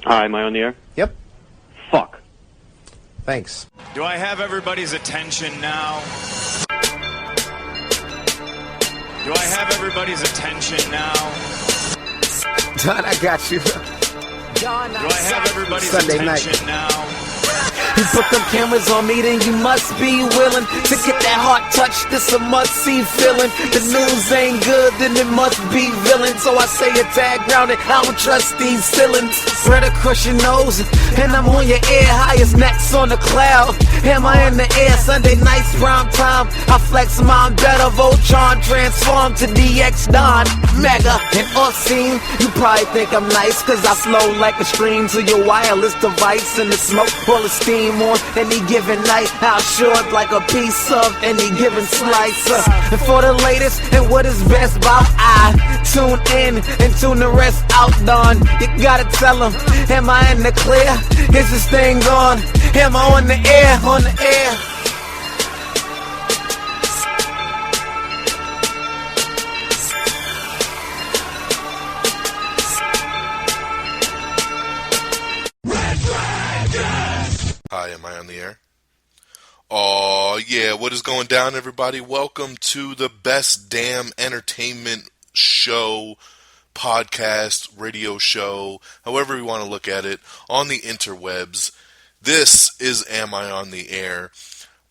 Hi, am I on the air? Yep. Fuck. Thanks. Do I have everybody's attention now? Do I have everybody's attention now? Don, I got you. Do I have everybody's Sunday attention night. now? You put them cameras on me, then you must be willing to get that heart touch. This a must-see feeling. The news ain't good, then it must be villain. So I say a tag grounded, I don't trust these ceilings. Spread across your nose, and I'm on your ear. Highest necks on the cloud. Am I in the air? Sunday nights, prime time. I flex mine better. Voltron transform to DX Don. Mega and obscene. You probably think I'm nice, cause I slow like a stream to your wireless device. And the smoke full of steam on any given night. I'll short like a piece of any given slice. And for the latest and what is best about, I tune in and tune the rest out, Don. You gotta tell them, am I in the clear? Is this thing on? Am I on the air? On the air? Hi, am I on the air? Oh yeah, what is going down, everybody? Welcome to the best damn entertainment show, podcast, radio show, however you want to look at it, on the interwebs. This is Am I on the Air?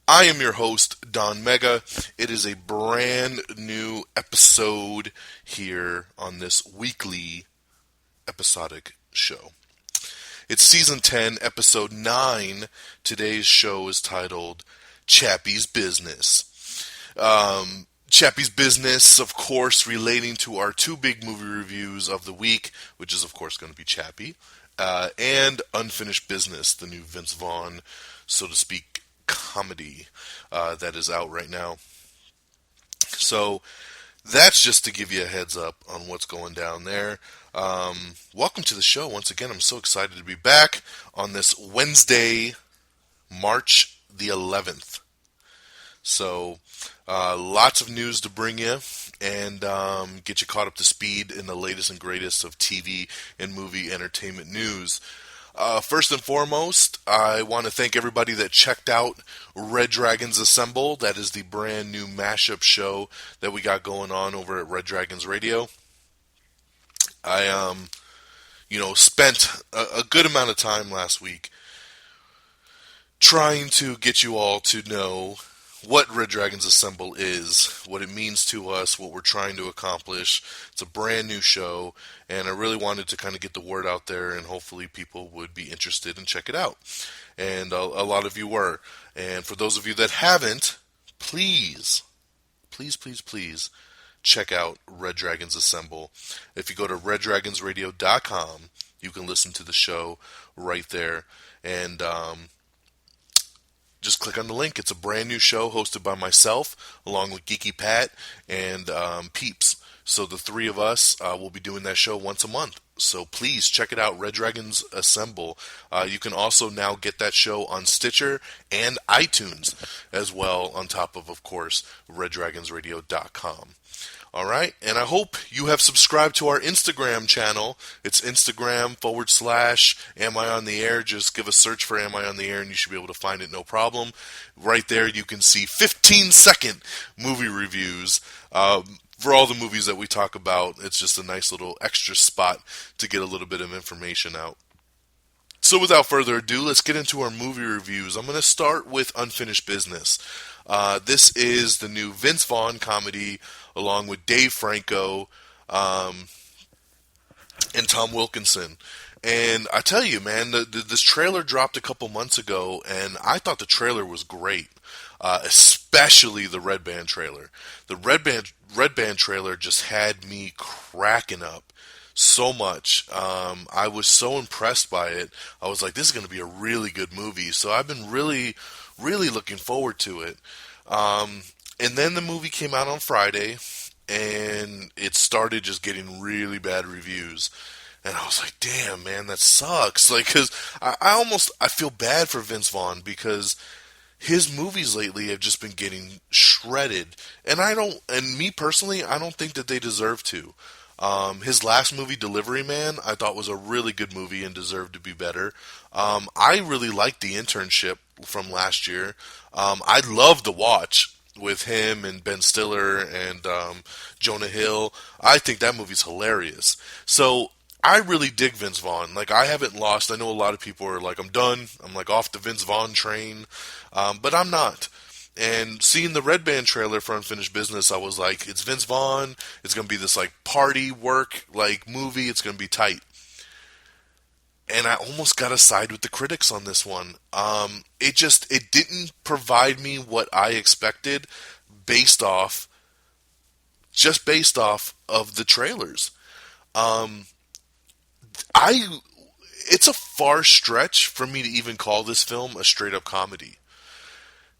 I am your host, Don Mega. It is a brand new episode here on this weekly episodic show. It's Season 10, Episode 9. Today's show is titled Chappie's Business. Chappie's Business, of course, relating to our two big movie reviews of the week, which is, of course, going to be Chappie, and Unfinished Business, the new Vince Vaughn, so to speak, comedy that is out right now. So that's just to give you a heads up on what's going down there. Welcome to the show. Once again, I'm so excited to be back on this Wednesday, March the 11th. So, lots of news to bring you and get you caught up to speed in the latest and greatest of TV and movie entertainment news. First and foremost, I want to thank everybody that checked out Red Dragons Assemble. That is the brand new mashup show that we got going on over at Red Dragons Radio. I, spent a good amount of time last week trying to get you all to know what Red Dragons Assemble is, what it means to us, what we're trying to accomplish. It's a brand new show, and I really wanted to kind of get the word out there, and hopefully people would be interested and check it out. And a lot of you were. And for those of you that haven't, please check out Red Dragons Assemble. If you go to reddragonsradio.com, you can listen to the show right there. And just click on the link. It's a brand new show hosted by myself, along with Geeky Pat and Peeps. So the three of us will be doing that show once a month. So please check it out, Red Dragons Assemble. You can also now get that show on Stitcher and iTunes as well, on top of course, reddragonsradio.com. All right, and I hope you have subscribed to our Instagram channel. It's Instagram/Am I on the Air. Just give a search for Am I on the Air, and you should be able to find it, no problem. Right there, you can see 15-second movie reviews for all the movies that we talk about. It's just a nice little extra spot to get a little bit of information out. So without further ado, let's get into our movie reviews. I'm going to start with Unfinished Business. This is the new Vince Vaughn comedy, along with Dave Franco and Tom Wilkinson. And I tell you, man, this trailer dropped a couple months ago, and I thought the trailer was great, especially the Red Band trailer. The Red Band trailer just had me cracking up so much. I was so impressed by it. I was like, this is going to be a really good movie. So I've been really looking forward to it. And then the movie came out on Friday, and it started just getting really bad reviews. And I was like, damn, man, that sucks. Like, cause I feel bad for Vince Vaughn, because his movies lately have just been getting shredded. And me personally, I don't think that they deserve to. His last movie, Delivery Man, I thought was a really good movie and deserved to be better. I really liked The Internship from last year. I loved The Watch with him and Ben Stiller and Jonah Hill. I think that movie's hilarious. So I really dig Vince Vaughn. Like, I haven't lost. I know a lot of people are like, I'm done. I'm like off the Vince Vaughn train. But I'm not. And seeing the Red Band trailer for Unfinished Business, I was like, it's Vince Vaughn. It's going to be this like party work like movie. It's going to be tight. And I almost got to side with the critics on this one. It didn't provide me what I expected based off of the trailers. It's a far stretch for me to even call this film a straight up comedy.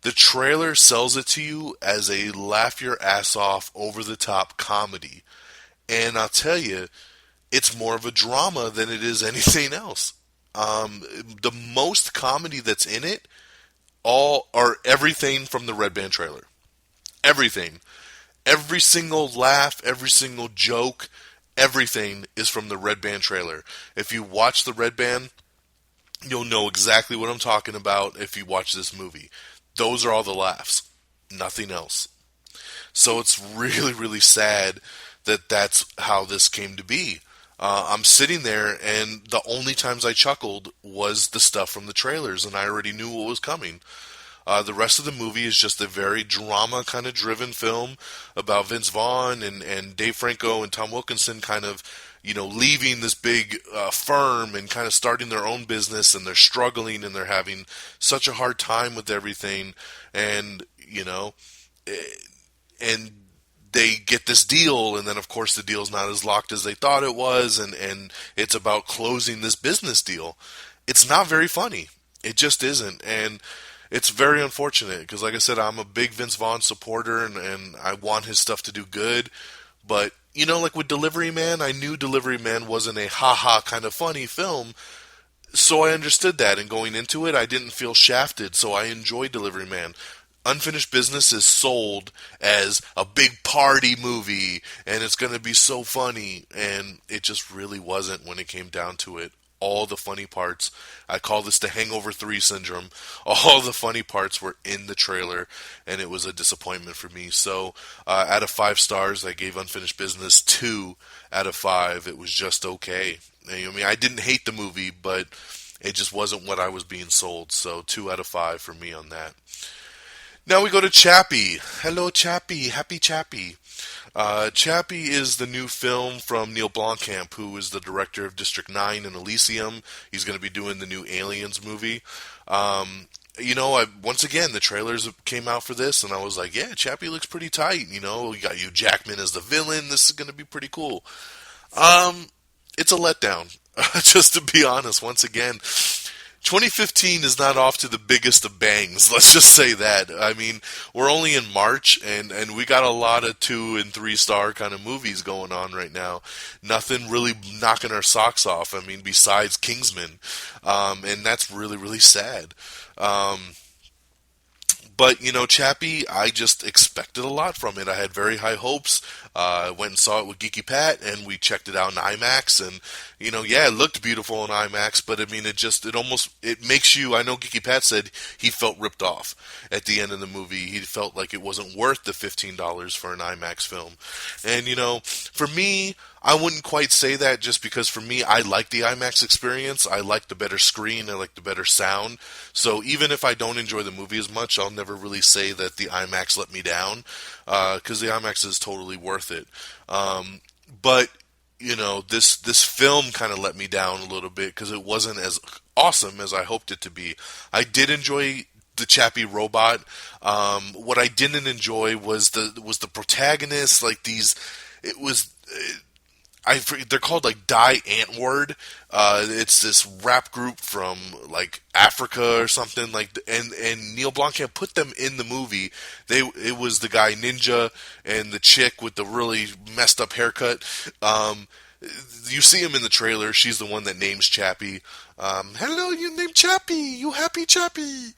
The trailer sells it to you as a laugh your ass off, over the top comedy. And I'll tell you, it's more of a drama than it is anything else. The most comedy that's in it are everything from the Red Band trailer. Everything. Every single laugh, every single joke, everything is from the Red Band trailer. If you watch the Red Band, you'll know exactly what I'm talking about if you watch this movie. Those are all the laughs. Nothing else. So it's really, really sad that that's how this came to be. I'm sitting there, and the only times I chuckled was the stuff from the trailers, and I already knew what was coming. The rest of the movie is just a very drama kind of driven film about Vince Vaughn and Dave Franco and Tom Wilkinson kind of, leaving this big firm and kind of starting their own business, and they're struggling and they're having such a hard time with everything, and and they get this deal, and then of course the deal's not as locked as they thought it was, and it's about closing this business deal. It's not very funny. It just isn't, and it's very unfortunate, because like I said, I'm a big Vince Vaughn supporter, and I want his stuff to do good, but, like with Delivery Man, I knew Delivery Man wasn't a ha-ha kind of funny film, so I understood that, and going into it, I didn't feel shafted, so I enjoyed Delivery Man. Unfinished Business is sold as a big party movie, and it's going to be so funny, and it just really wasn't when it came down to it. All the funny parts, I call this the Hangover 3 syndrome, all the funny parts were in the trailer, and it was a disappointment for me. So, out of 5 stars, I gave Unfinished Business 2 out of 5. It was just okay. I didn't hate the movie, but it just wasn't what I was being sold. So, 2 out of 5 for me on that. Now we go to Chappie. Hello, Chappie. Happy Chappie. Chappie is the new film from Neil Blomkamp, who is the director of District 9 and Elysium. He's going to be doing the new Aliens movie. Once again, the trailers came out for this, and I was like, yeah, Chappie looks pretty tight. You got Hugh Jackman as the villain. This is going to be pretty cool. It's a letdown, just to be honest, once again. 2015 is not off to the biggest of bangs, let's just say that. I mean, we're only in March, and we got a lot of 2 and 3 star kind of movies going on right now. Nothing really knocking our socks off, I mean, besides Kingsman. And that's really, really sad. But, Chappie, I just expected a lot from it. I had very high hopes. I went and saw it with Geeky Pat, and we checked it out in IMAX, and, it looked beautiful in IMAX, but, it makes you, I know Geeky Pat said he felt ripped off at the end of the movie. He felt like it wasn't worth the $15 for an IMAX film. And, for me, I wouldn't quite say that, just because for me, I like the IMAX experience. I like the better screen. I like the better sound. So even if I don't enjoy the movie as much, I'll never really say that the IMAX let me down, because the IMAX is totally worth it. But this film kind of let me down a little bit, because it wasn't as awesome as I hoped it to be. I did enjoy the Chappie robot. What I didn't enjoy was the protagonist. Like they're called like Die Antwoord. It's this rap group from like Africa or something, like, and Neil Blomkamp put them in the movie. It was the guy Ninja and the chick with the really messed up haircut. You see him in the trailer. She's the one that names Chappie. Hello, you named Chappie. You happy Chappie?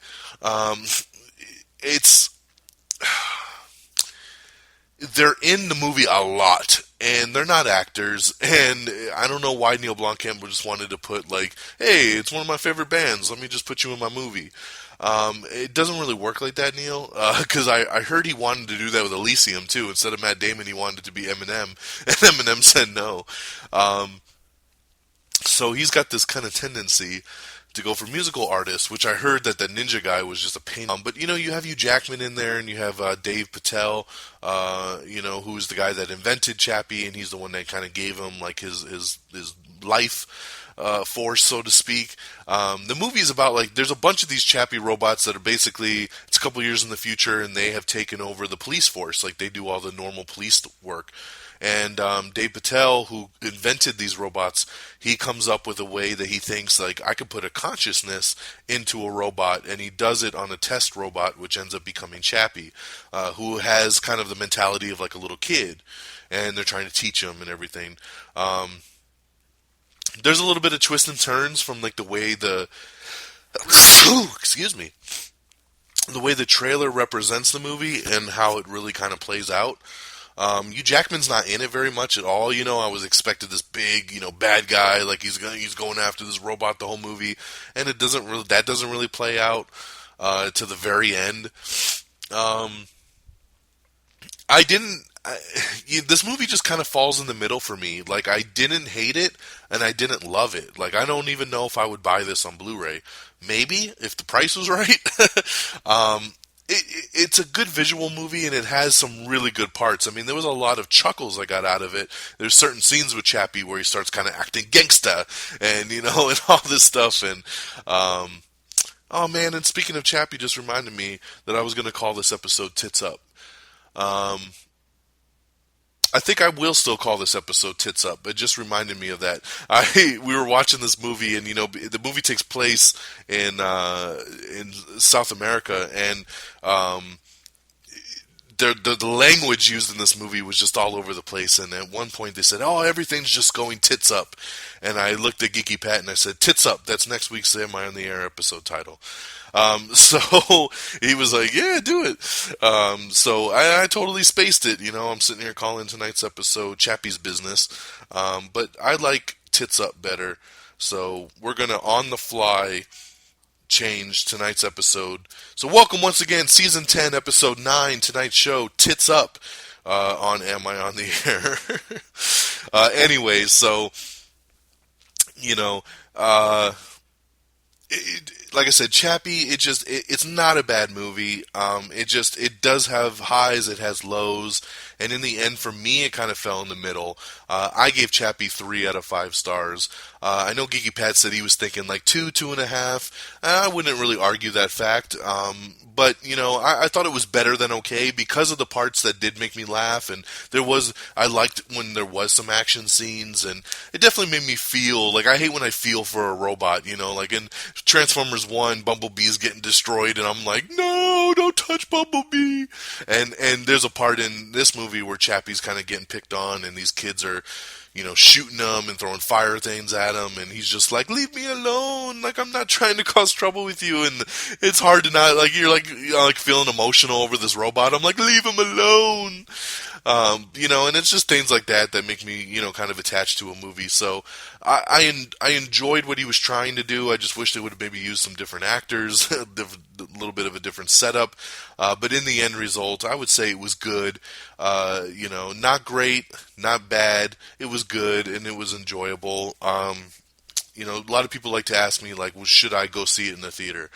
They're in the movie a lot, and they're not actors, and I don't know why Neil Blomkamp just wanted to put like, hey, it's one of my favorite bands, let me just put you in my movie. It doesn't really work like that, Neil, because I heard he wanted to do that with Elysium too. Instead of Matt Damon, he wanted it to be Eminem, and Eminem said no. So he's got this kind of tendency to go for musical artists, which I heard that the Ninja guy was just a pain. But, you know, you have Hugh Jackman in there, and you have Dave Patel, who's the guy that invented Chappie, and he's the one that kind of gave him, like, his life force, so to speak. The movie is about, like, there's a bunch of these Chappie robots that are basically, it's a couple years in the future, and they have taken over the police force. Like, they do all the normal police work. And Dave Patel, who invented these robots, he comes up with a way that he thinks, like, I could put a consciousness into a robot, and he does it on a test robot, which ends up becoming Chappie, who has kind of the mentality of, like, a little kid, and they're trying to teach him and everything. There's a little bit of twists and turns from, like, the way the excuse me, the way the trailer represents the movie and how it really kind of plays out. Hugh Jackman's not in it very much at all. You know, I was expected this big, you know, bad guy, like he's going after this robot the whole movie, and that doesn't really play out to the very end. This movie just kind of falls in the middle for me. Like, I didn't hate it, and I didn't love it. Like, I don't even know if I would buy this on Blu-ray. Maybe, if the price was right. It's a good visual movie, and it has some really good parts. I mean, there was a lot of chuckles I got out of it. There's certain scenes with Chappie where he starts kind of acting gangsta, and, you know, and all this stuff. And, oh man, and speaking of Chappie, just reminded me that I was going to call this episode Tits Up. I think I will still call this episode Tits Up. It just reminded me of that. We were watching this movie, and, you know, the movie takes place in South America, and the language used in this movie was just all over the place. And at one point they said, "Oh, everything's just going tits up," and I looked at Geeky Pat and I said, "Tits Up. That's next week's Am I on the Air episode title." So he was like, "Yeah, do it." So I totally spaced it. You know, I'm sitting here calling tonight's episode Chappie's Business. But I like Tits Up better. So we're going to, on the fly, change tonight's episode. So welcome once again, Season 10, Episode 9, tonight's show, Tits Up, on Am I on the Air? Anyways, so, you know, like I said, Chappie, it's not a bad movie. It does have highs, it has lows, and in the end, for me, it kind of fell in the middle. I gave Chappie 3 out of 5 stars. I know Geeky Pat said he was thinking like 2.5. I wouldn't really argue that fact. But, you know, I thought it was better than okay because of the parts that did make me laugh, and I liked when there was some action scenes, and it definitely made me feel, like, I hate when I feel for a robot, you know, like in Transformers 1, Bumblebee's getting destroyed, and I'm like, no, don't touch Bumblebee, and there's a part in this movie where Chappie's kind of getting picked on, and these kids are, you know, shooting him and throwing fire things at him, and he's just like, leave me alone, like, I'm not trying to cause trouble with you, and it's hard to not, like, you're like feeling emotional over this robot. I'm like, leave him alone. You know, and it's just things like that make me, you know, kind of attached to a movie. So I enjoyed what he was trying to do. I just wish they would have maybe used some different actors, a little bit of a different setup. But in the end result, I would say it was good. You know, not great, not bad. It was good, and it was enjoyable. You know, a lot of people like to ask me, like, well, should I go see it in the theater?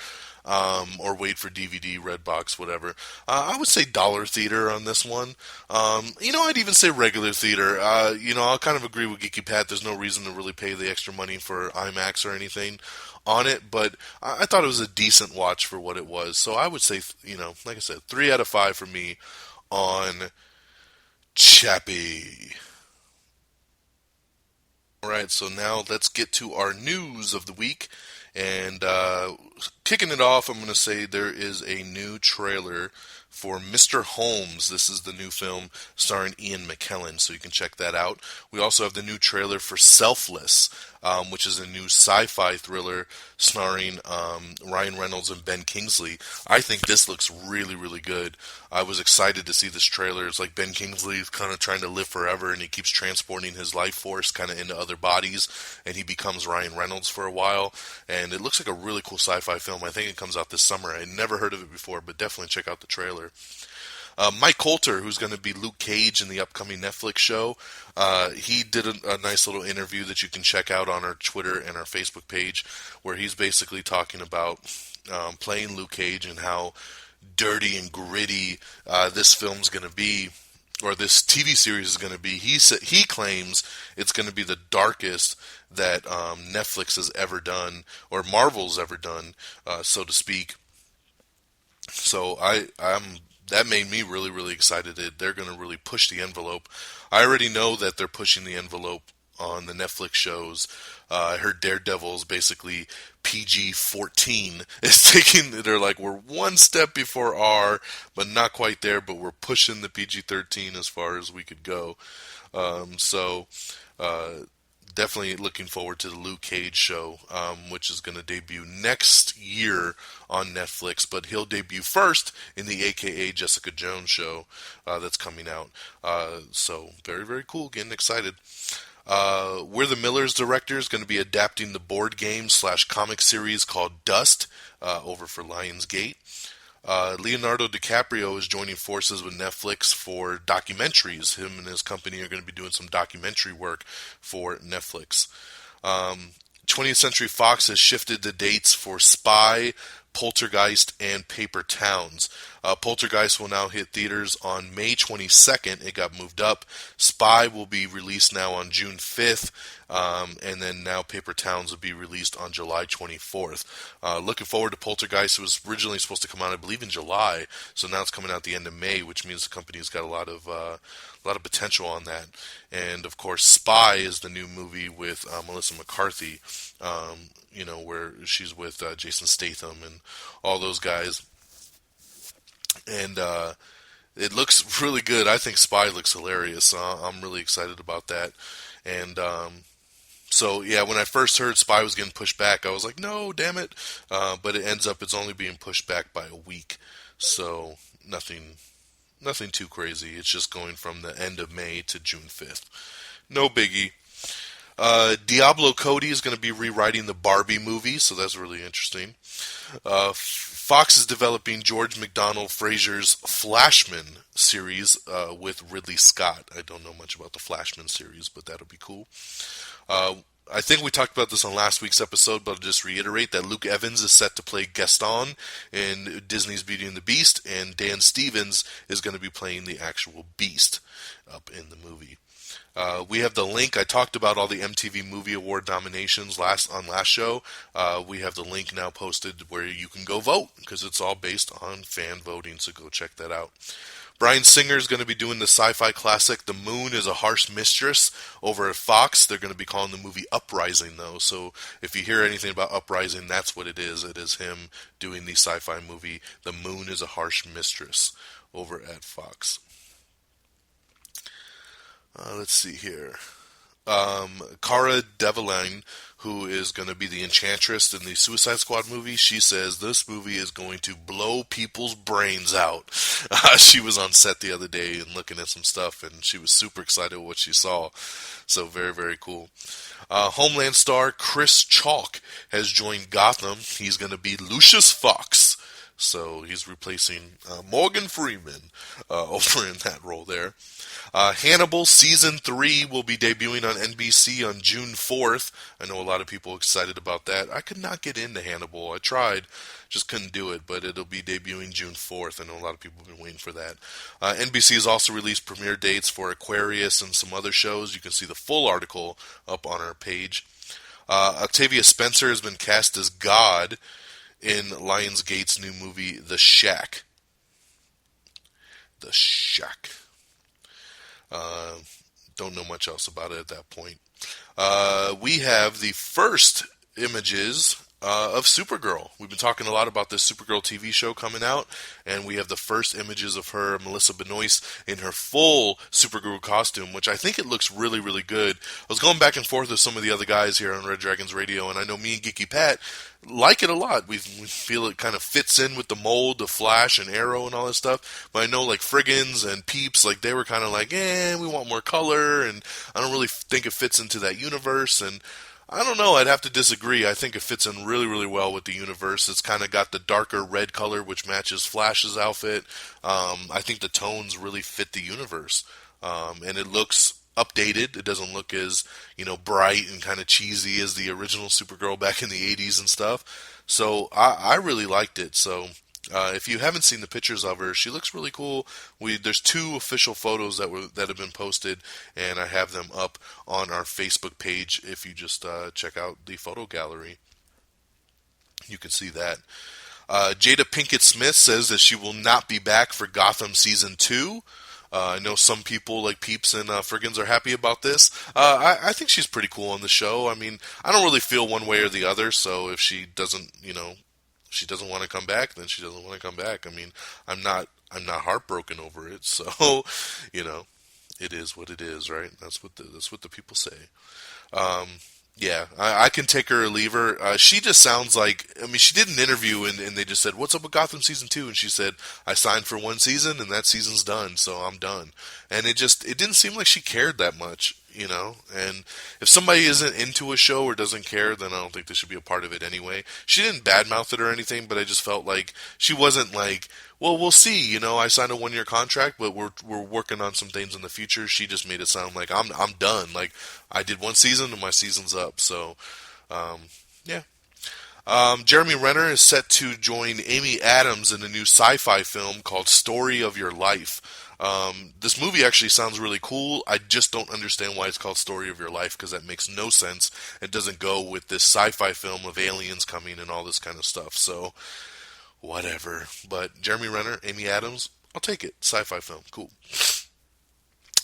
Or wait for DVD, Redbox, whatever. I would say dollar theater on this one. You know, I'd even say regular theater. You know, I'll kind of agree with Geeky Pat. There's no reason to really pay the extra money for IMAX or anything on it, but I thought it was a decent watch for what it was. So I would say, you know, like I said, 3 out of 5 for me on Chappie. Alright, so now let's get to our news of the week. And kicking it off, I'm going to say there is a new trailer for Mr. Holmes. This is the new film starring Ian McKellen, so you can check that out. We also have the new trailer for Selfless. which is a new sci-fi thriller starring Ryan Reynolds and Ben Kingsley. I think this looks really, really good. I was excited to see this trailer. It's like Ben Kingsley is kind of trying to live forever, and he keeps transporting his life force kind of into other bodies, and he becomes Ryan Reynolds for a while. And it looks like a really cool sci-fi film. I think it comes out this summer. I had never heard of it before, but definitely check out the trailer. Mike Coulter, who's going to be Luke Cage in the upcoming Netflix show, he did a nice little interview that you can check out on our Twitter and our Facebook page, where he's basically talking about playing Luke Cage and how dirty and gritty this film's going to be, or this TV series is going to be. He claims it's going to be the darkest that Netflix has ever done, or Marvel's ever done, so to speak. So that made me really, really excited. They're going to really push the envelope. I already know that they're pushing the envelope on the Netflix shows. I heard Daredevil is basically PG-14. They're like, we're one step before R, but not quite there, but we're pushing the PG-13 as far as we could go. Definitely looking forward to the Luke Cage show, which is going to debut next year on Netflix, but he'll debut first in the AKA Jessica Jones show that's coming out. So very, very cool. Getting excited. We're the Millers director is going to be adapting the board game / comic series called Dust over for Lionsgate. Leonardo DiCaprio is joining forces with Netflix for documentaries. Him and his company are going to be doing some documentary work for Netflix. 20th Century Fox has shifted the dates for Spy, Poltergeist, and Paper Towns. Poltergeist will now hit theaters on May 22nd. It got moved up. Spy will be released now on June 5th. And then now Paper Towns will be released on July 24th. Looking forward to Poltergeist. It was originally supposed to come out, I believe, in July. So now it's coming out the end of May, which means the company's got a lot of potential on that. And of course, Spy is the new movie with Melissa McCarthy. Where she's with Jason Statham and all those guys. And it looks really good. I think Spy looks hilarious. I'm really excited about that. And when I first heard Spy was getting pushed back, I was like, no, damn it. But it ends up it's only being pushed back by a week. So nothing too crazy. It's just going from the end of May to June 5th. No biggie. Diablo Cody is going to be rewriting the Barbie movie, so that's really interesting. Fox is developing George McDonald Fraser's Flashman series with Ridley Scott. I don't know much about the Flashman series, but that'll be cool. I think we talked about this on last week's episode, but I'll just reiterate that Luke Evans is set to play Gaston in Disney's Beauty and the Beast, and Dan Stevens is going to be playing the actual Beast up in the movie. We have the link. I talked about all the MTV Movie Award nominations last show. We have the link now posted where you can go vote because it's all based on fan voting, so go check that out. Bryan Singer is going to be doing the sci-fi classic The Moon is a Harsh Mistress over at Fox. They're going to be calling the movie Uprising, though. So if you hear anything about Uprising, that's what it is. It is him doing the sci-fi movie The Moon is a Harsh Mistress over at Fox. Let's see here. Cara Delevingne, who is going to be the Enchantress in the Suicide Squad movie, she says this movie is going to blow people's brains out. She was on set the other day and looking at some stuff, and she was super excited with what she saw. So very, very cool. Homeland star Chris Chalk has joined Gotham. He's going to be Lucius Fox. So he's replacing Morgan Freeman over in that role there. Hannibal Season 3 will be debuting on NBC on June 4th. I know a lot of people are excited about that. I could not get into Hannibal. I tried, just couldn't do it, but it'll be debuting June 4th. I know a lot of people have been waiting for that. NBC has also released premiere dates for Aquarius and some other shows. You can see the full article up on our page. Octavia Spencer has been cast as God in Lionsgate's new movie, The Shack. The Shack. Don't know much else about it at that point. We have the first images of Supergirl. We've been talking a lot about this Supergirl TV show coming out, and we have the first images of her, Melissa Benoist, in her full Supergirl costume, which I think it looks really, really good. I was going back and forth with some of the other guys here on Red Dragons Radio, and I know me and Geeky Pat like it a lot. We feel it kind of fits in with the mold of Flash and Arrow and all that stuff, but I know like Friggins and Peeps, like they were kind of like, we want more color, and I don't really think it fits into that universe, and I don't know, I'd have to disagree. I think it fits in really, really well with the universe. It's kind of got the darker red color, which matches Flash's outfit. I think the tones really fit the universe. And it looks updated. It doesn't look as, bright and kind of cheesy as the original Supergirl back in the 80s and stuff. So I really liked it. So if you haven't seen the pictures of her, she looks really cool. There's 2 official photos that have been posted, and I have them up on our Facebook page. If you just check out the photo gallery, you can see that. Jada Pinkett Smith says that she will not be back for Gotham Season 2. I know some people like Peeps and Friggins are happy about this. I think she's pretty cool on the show. I mean, I don't really feel one way or the other, so if she doesn't, she doesn't want to come back, then she doesn't want to come back. I mean, I'm not heartbroken over it. So, it is what it is, right? That's what the people say. I can take her or leave her. She just sounds like, she did an interview and they just said, "What's up with Gotham Season 2?" And she said, "I signed for 1 season and that season's done, so I'm done." And it didn't seem like she cared that much, and if somebody isn't into a show or doesn't care, then I don't think they should be a part of it anyway. She didn't badmouth it or anything, but I just felt like she wasn't like, "Well, we'll see, I signed a 1-year contract, but we're working on some things in the future." She just made it sound like I'm done. Like, I did 1 season and my season's up. So, yeah. Jeremy Renner is set to join Amy Adams in a new sci-fi film called Story of Your Life. This movie actually sounds really cool. I just don't understand why it's called Story of Your Life, because that makes no sense. It doesn't go with this sci-fi film of aliens coming and all this kind of stuff. So, whatever. But Jeremy Renner, Amy Adams, I'll take it. Sci-fi film, cool.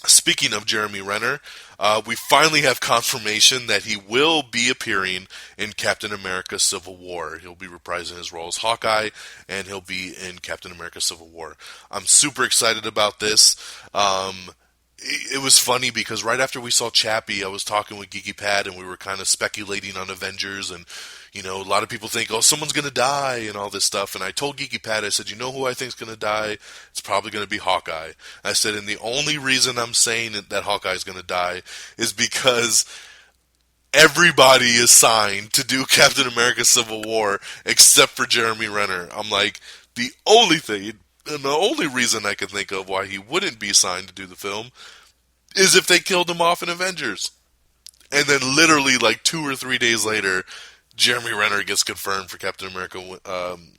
Speaking of Jeremy Renner, we finally have confirmation that he will be appearing in Captain America Civil War. He'll be reprising his role as Hawkeye, and he'll be in Captain America Civil War. I'm super excited about this. It was funny because right after we saw Chappie, I was talking with Geeky Pat, and we were kind of speculating on Avengers, and a lot of people think, someone's going to die and all this stuff. And I told Geeky Pat, I said, you know who I think's going to die? It's probably going to be Hawkeye. I said, and the only reason I'm saying that Hawkeye's going to die is because everybody is signed to do Captain America Civil War except for Jeremy Renner. I'm like, the only thing, and the only reason I can think of why he wouldn't be signed to do the film is if they killed him off in Avengers. And then literally like 2 or 3 days later, Jeremy Renner gets confirmed for Captain America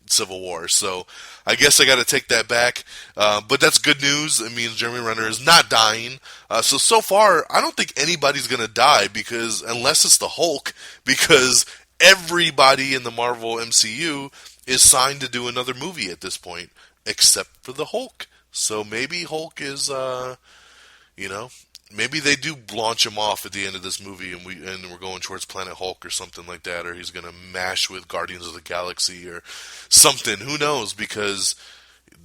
Civil War. So I guess I got to take that back. But that's good news. It means Jeremy Renner is not dying. So far, I don't think anybody's going to die, because unless it's the Hulk, because everybody in the Marvel MCU is signed to do another movie at this point, except for the Hulk. So maybe Hulk is, maybe they do launch him off at the end of this movie, and we're going towards Planet Hulk or something like that, or he's going to mash with Guardians of the Galaxy or something. Who knows? Because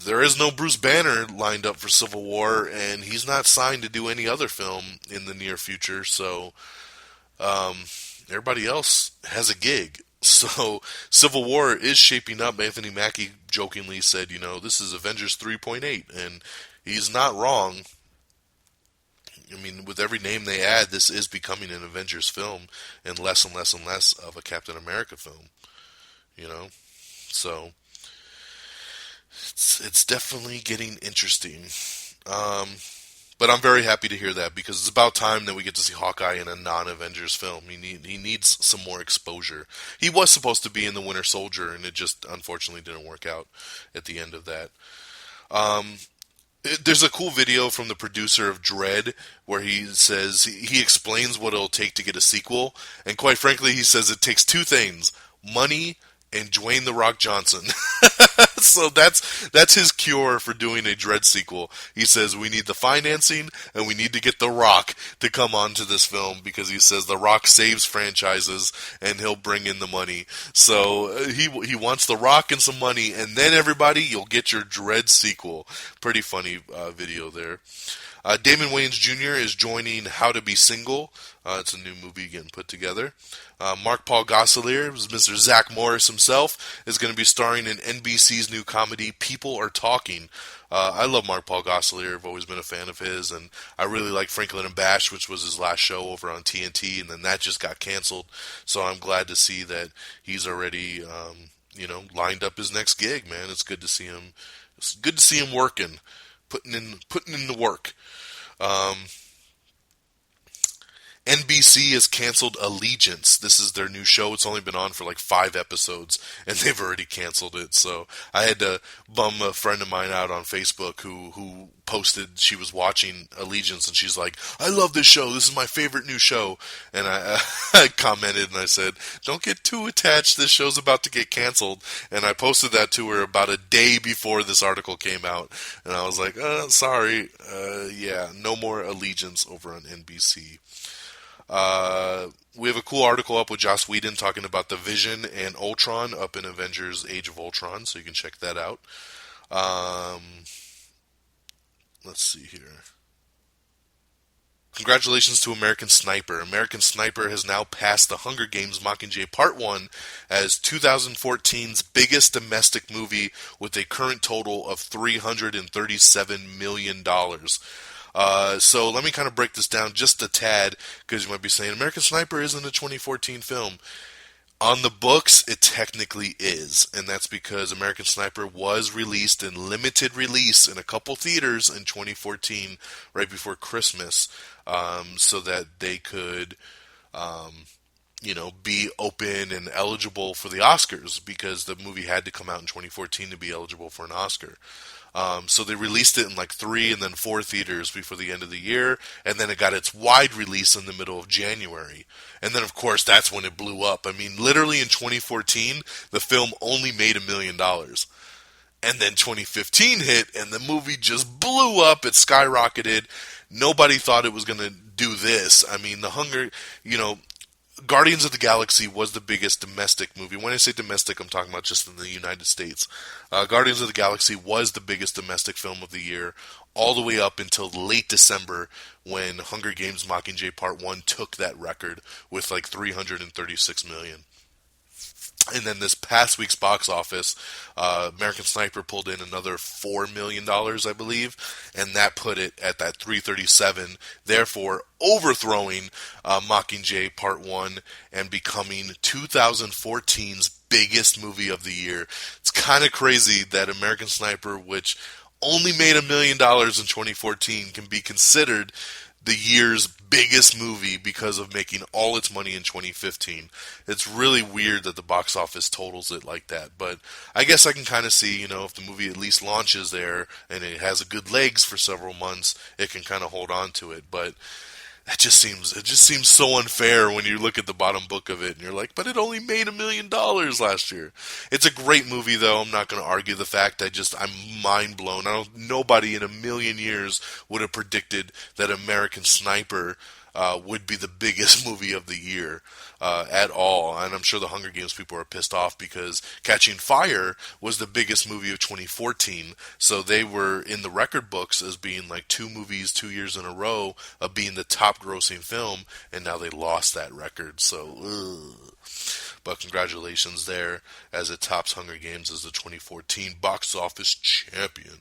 there is no Bruce Banner lined up for Civil War, and he's not signed to do any other film in the near future. So everybody else has a gig. So Civil War is shaping up. Anthony Mackie jokingly said, this is Avengers 3.8, and he's not wrong. I mean, with every name they add, this is becoming an Avengers film and less of a Captain America film, So it's definitely getting interesting. But I'm very happy to hear that, because it's about time that we get to see Hawkeye in a non-Avengers film. He needs some more exposure. He was supposed to be in The Winter Soldier, and it just unfortunately didn't work out at the end of that. There's a cool video from the producer of Dredd where he says, he explains what it'll take to get a sequel, and quite frankly, he says it takes 2 things: money and Dwayne "The Rock" Johnson. So that's his cure for doing a Dredd sequel. He says we need the financing and we need to get The Rock to come onto this film because he says The Rock saves franchises and he'll bring in the money. So he wants The Rock and some money, and then everybody, you'll get your Dredd sequel. Pretty funny video there. Damon Wayans Jr. is joining How to Be Single. It's a new movie getting put together. Mark Paul Gosselaar, Mr. Zach Morris himself, is going to be starring in NBC's new comedy, People Are Talking. I love Mark Paul Gosselaar. I've always been a fan of his, and I really like Franklin and Bash, which was his last show over on TNT, and then that just got canceled. So I'm glad to see that he's already, lined up his next gig, man. It's good to see him. It's good to see him working, putting in the work. NBC has canceled Allegiance. This is their new show. It's only been on for like 5 episodes, and they've already canceled it. So I had to bum a friend of mine out on Facebook who posted she was watching Allegiance, and she's like, I love this show. This is my favorite new show. And I commented, and I said, don't get too attached. This show's about to get canceled. And I posted that to her about a day before this article came out. And I was like, sorry. No more Allegiance over on NBC. We have a cool article up with Joss Whedon talking about the Vision and Ultron up in Avengers Age of Ultron, so you can check that out. Let's see here. Congratulations to American Sniper. American Sniper has now passed The Hunger Games Mockingjay Part 1 as 2014's biggest domestic movie with a current total of $337 million. So let me kind of break this down just a tad, because you might be saying, American Sniper isn't a 2014 film. On the books, it technically is, and that's because American Sniper was released in limited release in a couple theaters in 2014, right before Christmas, so that they could, be open and eligible for the Oscars, because the movie had to come out in 2014 to be eligible for an Oscar. So they released it in like 3 and then 4 theaters before the end of the year, and then it got its wide release in the middle of January. And then, of course, that's when it blew up. I mean, literally in 2014, the film only made $1 million. And then 2015 hit, and the movie just blew up. It skyrocketed. Nobody thought it was going to do this. I mean, Guardians of the Galaxy was the biggest domestic movie. When I say domestic, I'm talking about just in the United States. Guardians of the Galaxy was the biggest domestic film of the year, all the way up until late December, when Hunger Games Mockingjay Part 1 took that record with like $336 million. And then this past week's box office, American Sniper pulled in another $4 million, I believe, and that put it at that 337, therefore overthrowing Mockingjay Part 1 and becoming 2014's biggest movie of the year. It's kind of crazy that American Sniper, which only made $1 million in 2014, can be considered the year's biggest movie because of making all its money in 2015. It's really weird that the box office totals it like that, but I guess I can kind of see, if the movie at least launches there and it has a good legs for several months, it can kind of hold on to it. But it just seems so unfair when you look at the bottom book of it and you're like, but it only made $1 million last year. It's a great movie, though. I'm not going to argue the fact. I'm mind blown. Nobody in a million years would have predicted that American Sniper would be the biggest movie of the year at all. And I'm sure the Hunger Games people are pissed off because Catching Fire was the biggest movie of 2014. So they were in the record books as being like 2 movies 2 years in a row of being the top grossing film. And now they lost that record. So, but congratulations there, as it tops Hunger Games as the 2014 box office champion.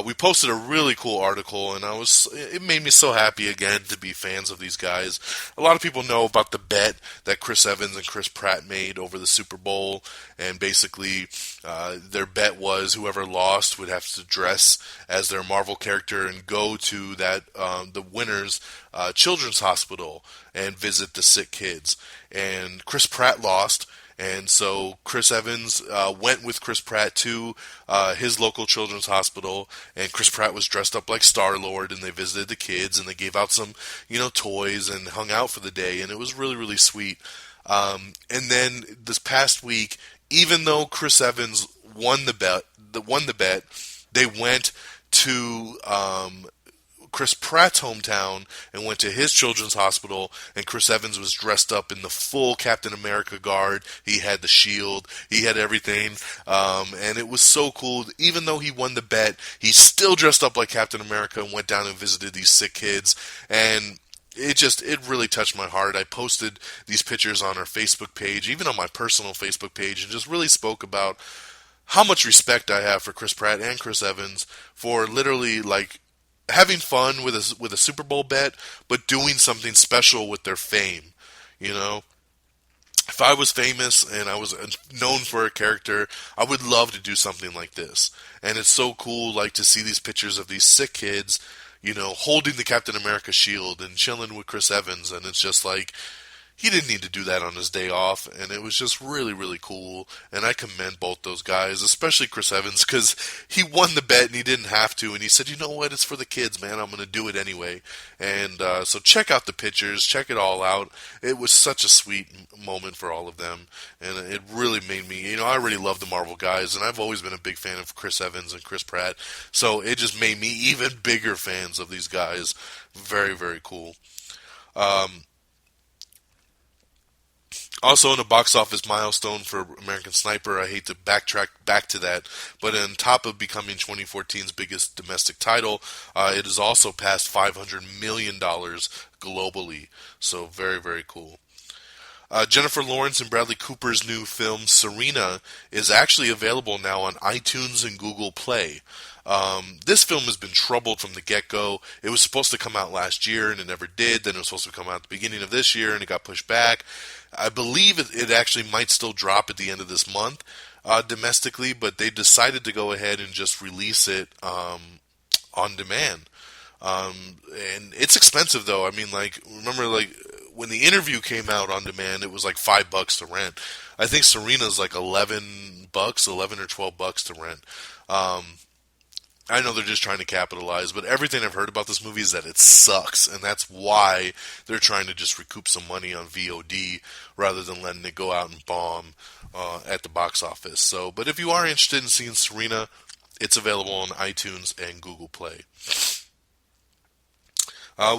We posted a really cool article, and it made me so happy again to be fans of these guys. A lot of people know about the bet that Chris Evans and Chris Pratt made over the Super Bowl, and basically their bet was whoever lost would have to dress as their Marvel character and go to the winner's children's hospital and visit the sick kids. And Chris Pratt lost. And so Chris Evans went with Chris Pratt to his local children's hospital, and Chris Pratt was dressed up like Star-Lord, and they visited the kids, and they gave out some, toys and hung out for the day, and it was really, really sweet. And then this past week, even though Chris Evans won the bet, they went to Chris Pratt's hometown and went to his children's hospital, and Chris Evans was dressed up in the full Captain America guard. He had the shield, he had everything, and it was so cool. Even though he won the bet, he still dressed up like Captain America and went down and visited these sick kids, and it really touched my heart. I posted these pictures on our Facebook page, even on my personal Facebook page, and just really spoke about how much respect I have for Chris Pratt and Chris Evans for literally like having fun with a Super Bowl bet, but doing something special with their fame. You know, if I was famous and I was known for a character, I would love to do something like this. And it's so cool, like, to see these pictures of these sick kids, you know, holding the Captain America shield and chilling with Chris Evans, and it's just like, he didn't need to do that on his day off, and it was just really, really cool, and I commend both those guys, especially Chris Evans, because he won the bet and he didn't have to, and he said, you know what, it's for the kids, man, I'm going to do it anyway, and so check out the pictures, check it all out. It was such a sweet moment for all of them, and it really made me, you know, I already love the Marvel guys, and I've always been a big fan of Chris Evans and Chris Pratt, so it just made me even bigger fans of these guys. Very, very cool. Also, in a box office milestone for American Sniper, I hate to backtrack back to that, but on top of becoming 2014's biggest domestic title, it has also passed $500 million globally. So very, very cool. Jennifer Lawrence and Bradley Cooper's new film, Serena, is actually available now on iTunes and Google Play. This film has been troubled from the get-go. It was supposed to come out last year, and it never did. Then it was supposed to come out at the beginning of this year, and it got pushed back. I believe it actually might still drop at the end of this month domestically, but they decided to go ahead and just release it on demand. And it's expensive, though. I mean, like, remember, like, when The Interview came out on demand, it was like $5 to rent. I think Serena's like $11 or $12 to rent. I know they're just trying to capitalize, but everything I've heard about this movie is that it sucks, and that's why they're trying to just recoup some money on VOD rather than letting it go out and bomb at the box office. So, but if you are interested in seeing Serena, it's available on iTunes and Google Play.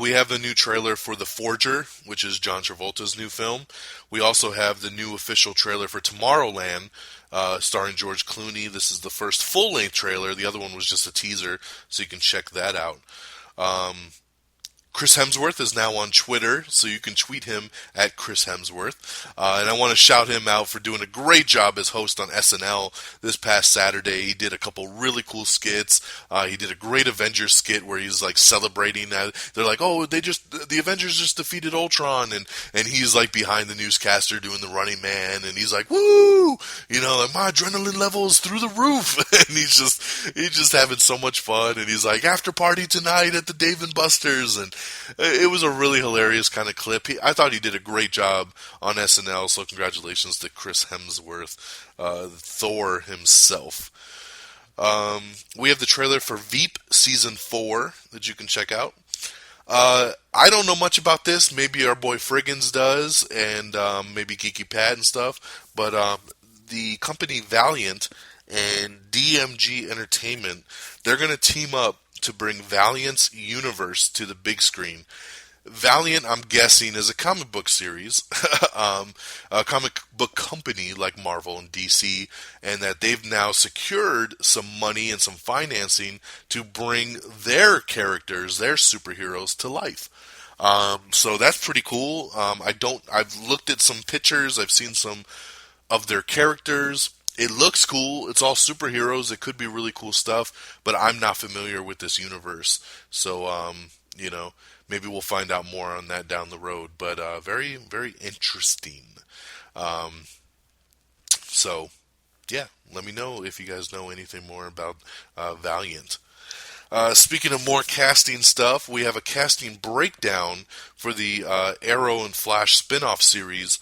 We have the new trailer for The Forger, which is John Travolta's new film. We also have the new official trailer for Tomorrowland, starring George Clooney. This is the first full-length trailer. The other one was just a teaser, so you can check that out. Chris Hemsworth is now on Twitter, so you can tweet him at Chris Hemsworth. And I want to shout him out for doing a great job as host on SNL this past Saturday. He did a couple really cool skits. He did a great Avengers skit where he's like celebrating that. They're like, oh, the Avengers just defeated Ultron, and he's like behind the newscaster doing the Running Man, and he's like, woo! You know, like, my adrenaline level's through the roof. And he's just having so much fun, and he's like, after party tonight at the Dave & Buster's, and it was a really hilarious kind of clip. I thought he did a great job on SNL, so congratulations to Chris Hemsworth, Thor himself. We have the trailer for Veep Season 4 that you can check out. I don't know much about this. Maybe our boy Friggins does, and maybe Geeky Pat and stuff, but the company Valiant and DMG Entertainment, they're going to team up to bring Valiant's universe to the big screen. Valiant, I'm guessing, is a comic book series, a comic book company like Marvel and DC, and that they've now secured some money and some financing to bring their characters, their superheroes, to life. So that's pretty cool. I've looked at some pictures, I've seen some of their characters. It looks cool. It's all superheroes. It could be really cool stuff, but I'm not familiar with this universe. So, you know, maybe we'll find out more on that down the road, but very, very interesting. So, yeah, let me know if you guys know anything more about Valiant. Speaking of more casting stuff, we have a casting breakdown for the Arrow and Flash spin-off series.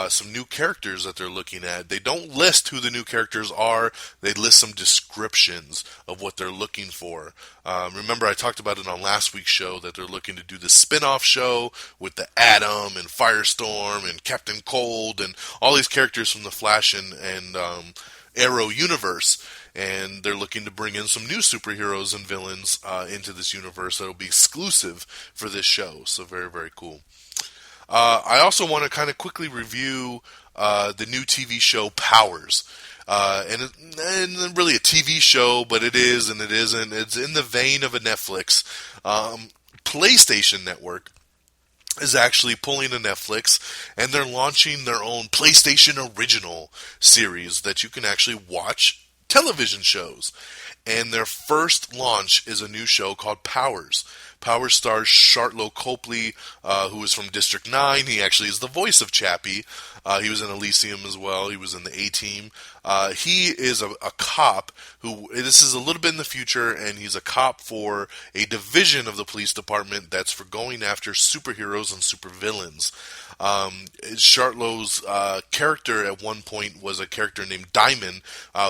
Some new characters that they're looking at. They don't list who the new characters are. They list some descriptions of what they're looking for. Remember, I talked about it on last week's show that they're looking to do this spin-off show with the Atom and Firestorm and Captain Cold and all these characters from the Flash and Arrow universe, and they're looking to bring in some new superheroes and villains into this universe that'll be exclusive for this show. So very, very cool. I also want to kind of quickly review the new TV show Powers. And really a TV show, but it is and it isn't. It's in the vein of a Netflix. PlayStation Network is actually pulling a Netflix, and they're launching their own PlayStation Original series that you can actually watch television shows. And their first launch is a new show called Powers. Powers stars Shartlow Copley, who is from District 9. He actually is the voice of Chappie. He was in Elysium as well. He was in the A-Team. He is a cop who, this is a little bit in the future, and he's a cop for a division of the police department that's for going after superheroes and supervillains. Shartlow's character at one point was a character named Diamond,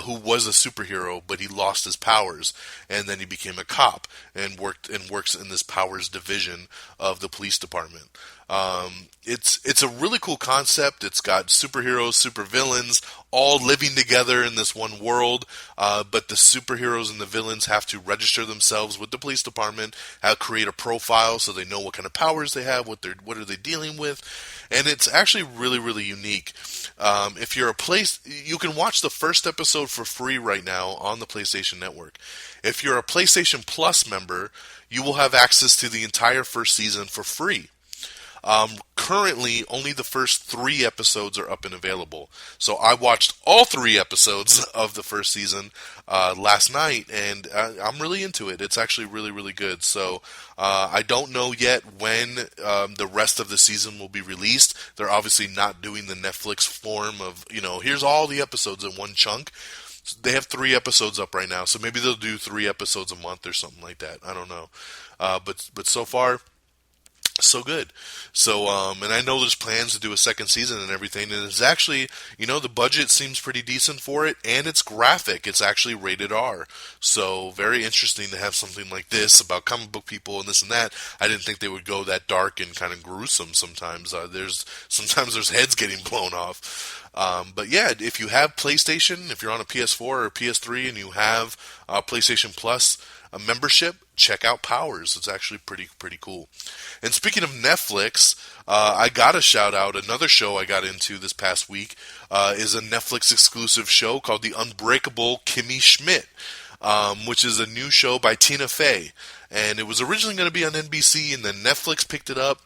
who was a superhero, but he lost his powers, and then he became a cop and works in this Powers division of the police department. It's a really cool concept. It's got superheroes, supervillains, all living together in this one world, but the superheroes and the villains have to register themselves with the police department, create a profile so they know what kind of powers they have, what are they dealing with, and it's actually really, really unique. If you're you can watch the first episode for free right now on the PlayStation Network. If you're a PlayStation Plus member, you will have access to the entire first season for free. Currently, only the first 3 episodes are up and available. So I watched all 3 episodes of the first season last night, and I'm really into it. It's actually really, really good. So I don't know yet when the rest of the season will be released. They're obviously not doing the Netflix form of, here's all the episodes in one chunk. They have 3 episodes up right now, so maybe they'll do 3 episodes a month or something like that. I don't know. But so far, so good. So, and I know there's plans to do a second season and everything, and it's actually, the budget seems pretty decent for it, and it's graphic. It's actually rated R. So, very interesting to have something like this about comic book people and this and that. I didn't think they would go that dark and kind of gruesome sometimes. Sometimes there's heads getting blown off. But yeah, if you have PlayStation, if you're on a PS4 or PS3 and you have PlayStation Plus a membership, check out Powers. It's actually pretty cool. And speaking of Netflix, I got to shout out another show I got into this past week. Is a Netflix exclusive show called The Unbreakable Kimmy Schmidt, which is a new show by Tina Fey. And it was originally going to be on NBC, and then Netflix picked it up.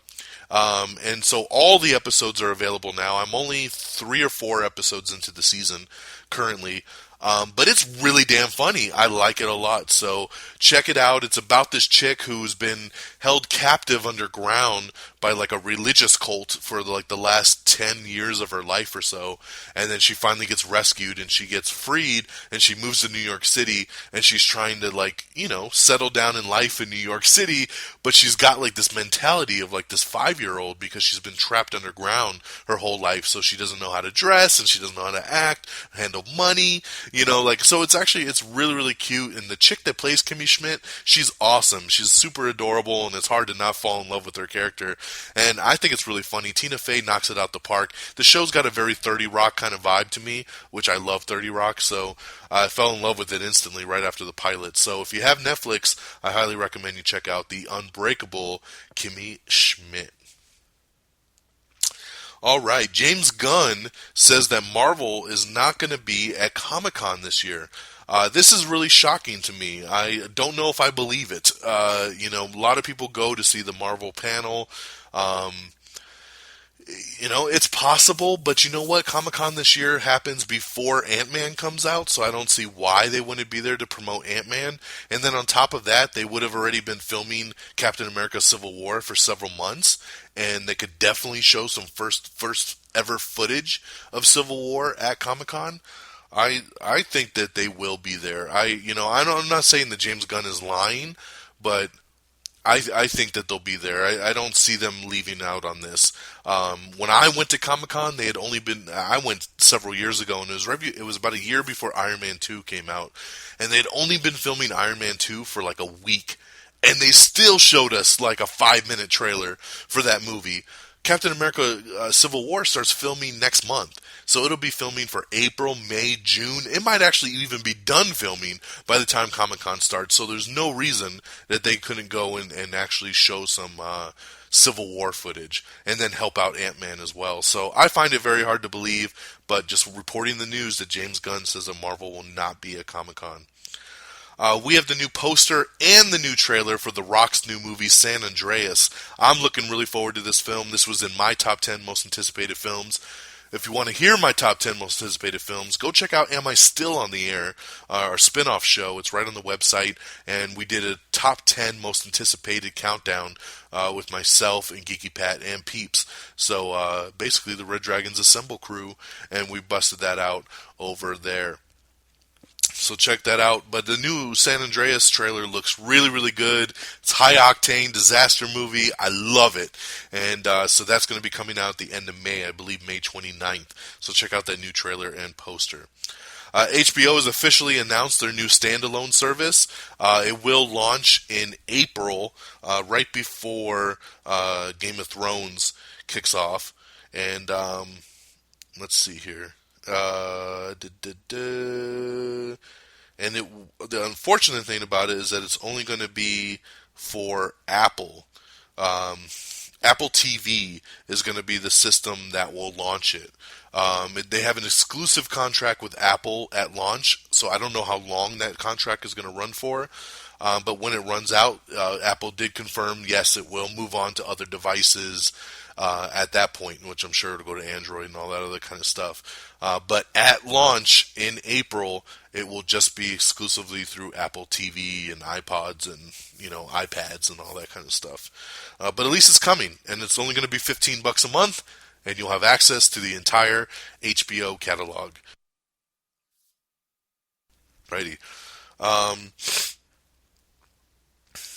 And so all the episodes are available now. I'm only 3 or 4 episodes into the season currently. But it's really damn funny. I like it a lot. So check it out. It's about this chick who's been held captive underground by like a religious cult for the last 10 years of her life or so. And then she finally gets rescued and she gets freed and she moves to New York City and she's trying to settle down in life in New York City. But she's got like this mentality of like this 5-year-old because she's been trapped underground her whole life. So she doesn't know how to dress and she doesn't know how to act, handle money. So it's really, really cute. And the chick that plays Kimmy Schmidt, she's awesome. She's super adorable, and it's hard to not fall in love with her character. And I think it's really funny. Tina Fey knocks it out the park. The show's got a very 30 Rock kind of vibe to me, which I love 30 Rock. So I fell in love with it instantly right after the pilot. So if you have Netflix, I highly recommend you check out The Unbreakable Kimmy Schmidt. All right, James Gunn says that Marvel is not going to be at Comic-Con this year. This is really shocking to me. I don't know if I believe it. A lot of people go to see the Marvel panel. It's possible, but you know what? Comic-Con this year happens before Ant-Man comes out, so I don't see why they wouldn't be there to promote Ant-Man. And then on top of that, they would have already been filming Captain America Civil War for several months, and they could definitely show some first ever footage of Civil War at Comic-Con. I think that they will be there. I'm not saying that James Gunn is lying, but I think that they'll be there. I don't see them leaving out on this. When I went to Comic-Con, they had only been... I went several years ago, and it was about a year before Iron Man 2 came out. And they had only been filming Iron Man 2 for like a week. And they still showed us like a 5-minute trailer for that movie. Captain America Civil War starts filming next month. So it'll be filming for April, May, June. It might actually even be done filming by the time Comic-Con starts. So there's no reason that they couldn't go and actually show some Civil War footage and then help out Ant-Man as well. So I find it very hard to believe, but just reporting the news that James Gunn says that Marvel will not be at Comic-Con. We have the new poster and the new trailer for The Rock's new movie, San Andreas. I'm looking really forward to this film. This was in my top 10 most anticipated films. If you want to hear my top 10 most anticipated films, go check out Am I Still on the Air, our spin-off show. It's right on the website, and we did a top 10 most anticipated countdown with myself and Geeky Pat and Peeps. So basically the Red Dragons Assemble crew, and we busted that out over there. So check that out. But the new San Andreas trailer looks really, really good. It's high-octane disaster movie. I love it. And so that's going to be coming out at the end of May, I believe May 29th. So check out that new trailer and poster. HBO has officially announced their new standalone service. It will launch in April, right before Game of Thrones kicks off. And let's see here. And the unfortunate thing about it is that it's only going to be for Apple. Apple TV is going to be the system that will launch it. They have an exclusive contract with Apple at launch, so I don't know how long that contract is going to run for. But when it runs out, Apple did confirm, yes, it will move on to other devices at that point, which I'm sure it'll go to Android and all that other kind of stuff. But at launch in April, it will just be exclusively through Apple TV and iPods and, iPads and all that kind of stuff. But at least it's coming, and it's only going to be $15 a month, and you'll have access to the entire HBO catalog. Righty.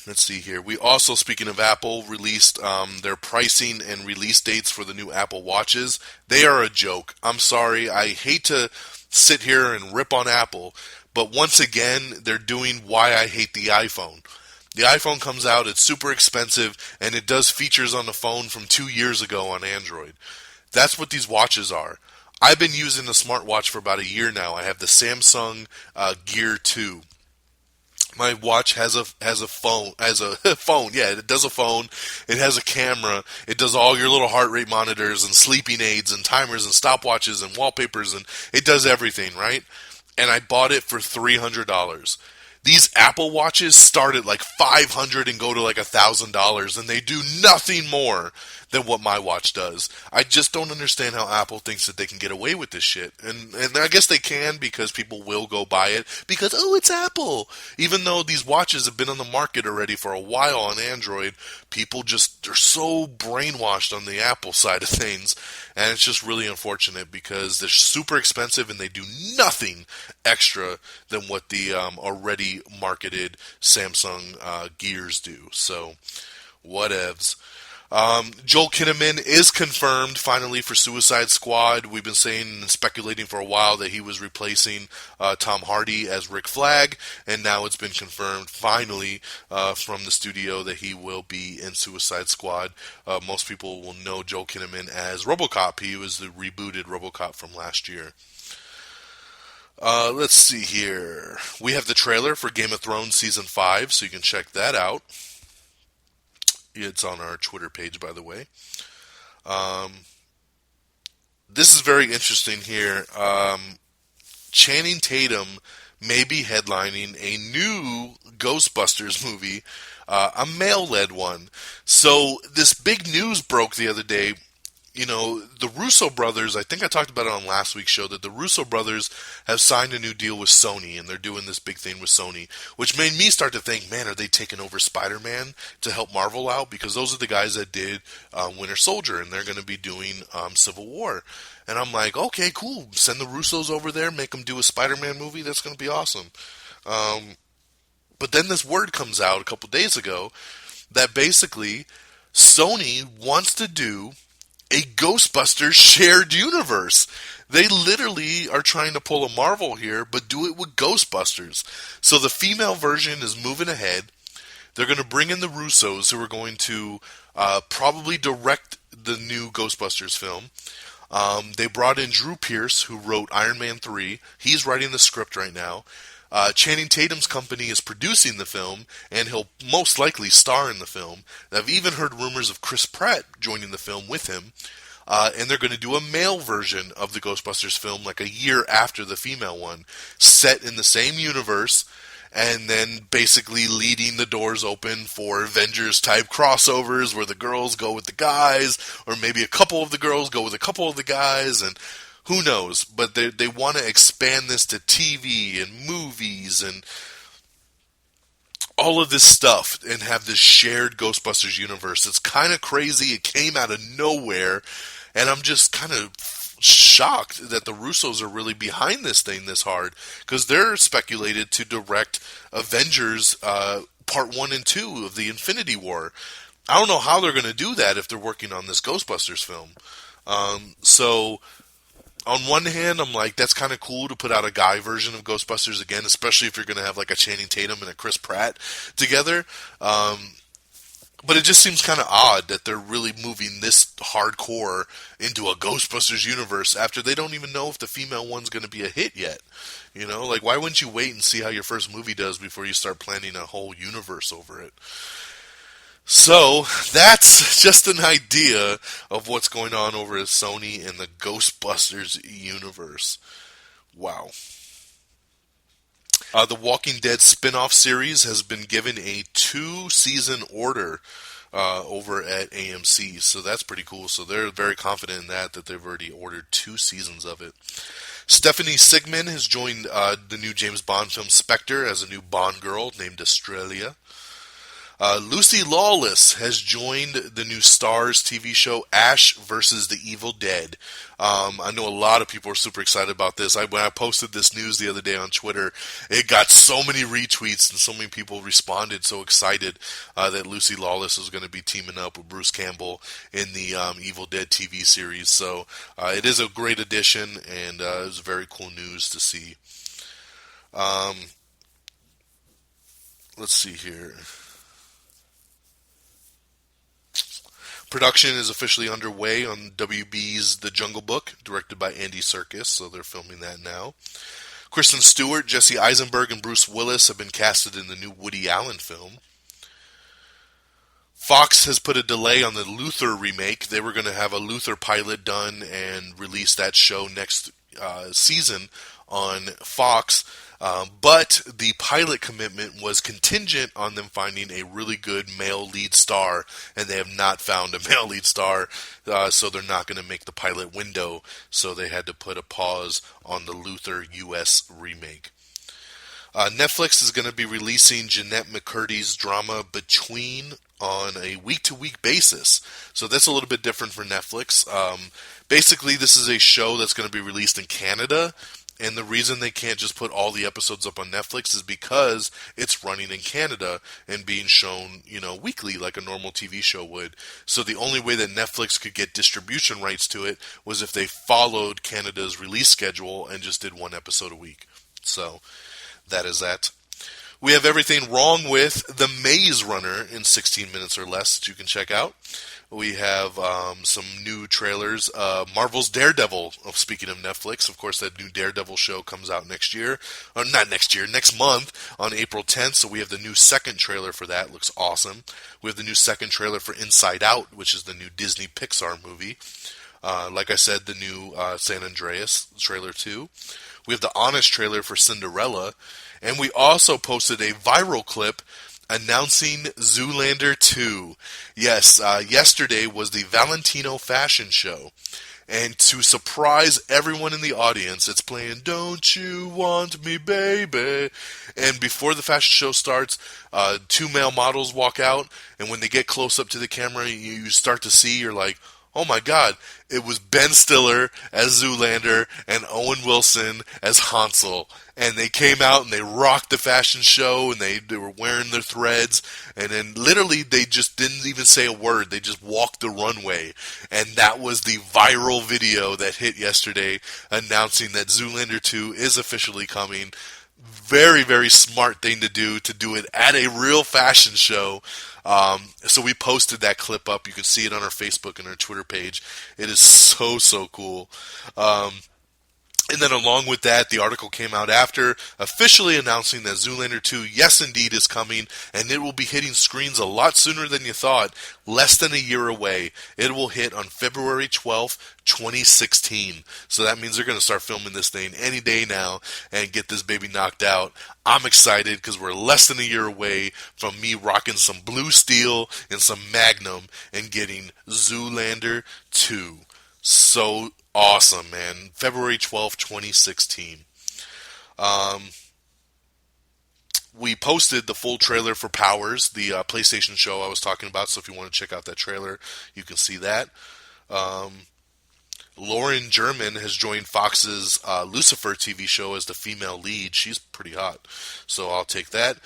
Let's see here. We also, speaking of Apple, released their pricing and release dates for the new Apple Watches. They are a joke. I'm sorry. I hate to sit here and rip on Apple, but once again, they're doing why I hate the iPhone. The iPhone comes out, it's super expensive, and it does features on the phone from 2 years ago on Android. That's what these watches are. I've been using the smartwatch for about a year now. I have the Samsung Gear 2. My watch has a phone. Yeah, it does a phone. It has a camera. It does all your little heart rate monitors and sleeping aids and timers and stopwatches and wallpapers, and it does everything, right? And I bought it for $300. These Apple Watches start at like $500 and go to like $1,000, and they do nothing more than what my watch does. I just don't understand how Apple thinks that they can get away with this shit. And I guess they can, because people will go buy it because, oh, it's Apple. Even though these watches have been on the market already for a while on Android, people just are so brainwashed on the Apple side of things. And it's just really unfortunate because they're super expensive and they do nothing extra than what the already marketed Samsung Gears do. So, whatevs. Joel Kinnaman is confirmed finally for Suicide Squad. We've been saying and speculating for a while that he was replacing Tom Hardy as Rick Flag, and now it's been confirmed finally from the studio that he will be in Suicide Squad. Most people will know Joel Kinnaman as RoboCop. He was the rebooted RoboCop from last year. Let's see here. We have the trailer for Game of Thrones Season 5, so you can check that out. It's on our Twitter page, by the way. This is very interesting here. Channing Tatum may be headlining a new Ghostbusters movie, a male-led one. So this big news broke the other day. The Russo brothers, I think I talked about it on last week's show, that the Russo brothers have signed a new deal with Sony, and they're doing this big thing with Sony, which made me start to think, man, are they taking over Spider-Man to help Marvel out? Because those are the guys that did Winter Soldier, and they're going to be doing Civil War. And I'm like, okay, cool, send the Russos over there, make them do a Spider-Man movie, that's going to be awesome. But then this word comes out a couple days ago that basically Sony wants to do a Ghostbusters Shared Universe. They literally are trying to pull a Marvel here, but do it with Ghostbusters. So the female version is moving ahead. They're going to bring in the Russos, who are going to probably direct the new Ghostbusters film. They brought in Drew Pearce, who wrote Iron Man 3. He's writing the script right now. Channing Tatum's company is producing the film, and he'll most likely star in the film. I've even heard rumors of Chris Pratt joining the film with him. And they're going to do a male version of the Ghostbusters film like a year after the female one, set in the same universe, and then basically leading the doors open for Avengers-type crossovers where the girls go with the guys, or maybe a couple of the girls go with a couple of the guys, and who knows. But they want to expand this to TV and movies and all of this stuff and have this shared Ghostbusters universe. It's kind of crazy. It came out of nowhere, and I'm just kind of shocked that the Russos are really behind this thing this hard, because they're speculated to direct Avengers Part 1 and 2 of the Infinity War. I don't know how they're going to do that if they're working on this Ghostbusters film. So on one hand, I'm like, that's kind of cool to put out a guy version of Ghostbusters again, especially if you're going to have like a Channing Tatum and a Chris Pratt together. But it just seems kind of odd that they're really moving this hardcore into a Ghostbusters universe after they don't even know if the female one's going to be a hit yet. You know, like, why wouldn't you wait and see how your first movie does before you start planning a whole universe over it? So, that's just an idea of what's going on over at Sony and the Ghostbusters universe. Wow. The Walking Dead spin-off series has been given a 2-season order over at AMC, so that's pretty cool. So they're very confident in that they've already ordered 2 seasons of it. Stephanie Sigman has joined the new James Bond film Spectre as a new Bond girl named Australia. Lucy Lawless has joined the new Starz TV show Ash vs. the Evil Dead. I know a lot of people are super excited about this. When I posted this news the other day on Twitter, it got so many retweets and so many people responded so excited that Lucy Lawless is going to be teaming up with Bruce Campbell in the Evil Dead TV series. So it is a great addition, and it's very cool news to see. Let's see here. Production is officially underway on WB's The Jungle Book, directed by Andy Serkis, so they're filming that now. Kristen Stewart, Jesse Eisenberg, and Bruce Willis have been casted in the new Woody Allen film. Fox has put a delay on the Luther remake. They were going to have a Luther pilot done and release that show next season on Fox, but the pilot commitment was contingent on them finding a really good male lead star, and they have not found a male lead star, so they're not going to make the pilot window, so they had to put a pause on the Luther US remake. Netflix is going to be releasing Jeanette McCurdy's drama Between on a week-to-week basis, so that's a little bit different for Netflix. Basically, this is a show that's going to be released in Canada, and the reason they can't just put all the episodes up on Netflix is because it's running in Canada and being shown, weekly like a normal TV show would. So the only way that Netflix could get distribution rights to it was if they followed Canada's release schedule and just did 1 episode a week. So that is that. We have everything wrong with The Maze Runner in 16 minutes or less that you can check out. We have some new trailers. Marvel's Daredevil, speaking of Netflix, of course, that new Daredevil show comes out next month on April 10th. So we have the new second trailer for that. Looks awesome. We have the new second trailer for Inside Out, which is the new Disney Pixar movie. Like I said, the new San Andreas trailer too. We have the Honest trailer for Cinderella. And we also posted a viral clip announcing Zoolander 2. Yes, yesterday was the Valentino fashion show. And to surprise everyone in the audience, it's playing Don't You Want Me, Baby? And before the fashion show starts, 2 male models walk out. And when they get close up to the camera, you start to see, you're like, oh my God, it was Ben Stiller as Zoolander and Owen Wilson as Hansel. And they came out and they rocked the fashion show, and they were wearing their threads. And then literally they just didn't even say a word. They just walked the runway. And that was the viral video that hit yesterday announcing that Zoolander 2 is officially coming. very, very smart thing to do it at a real fashion show. So we posted that clip up. You can see it on our Facebook and our Twitter page. It is so, so cool. And then along with that, the article came out after, officially announcing that Zoolander 2, yes indeed, is coming, and it will be hitting screens a lot sooner than you thought, less than a year away. It will hit on February 12th, 2016. So that means they're going to start filming this thing any day now and get this baby knocked out. I'm excited because we're less than a year away from me rocking some Blue Steel and some Magnum and getting Zoolander 2. So awesome, man. February 12th, 2016. We posted the full trailer for Powers, the PlayStation show I was talking about, so if you want to check out that trailer, you can see that. Lauren German has joined Fox's Lucifer TV show as the female lead. She's pretty hot, so I'll take that.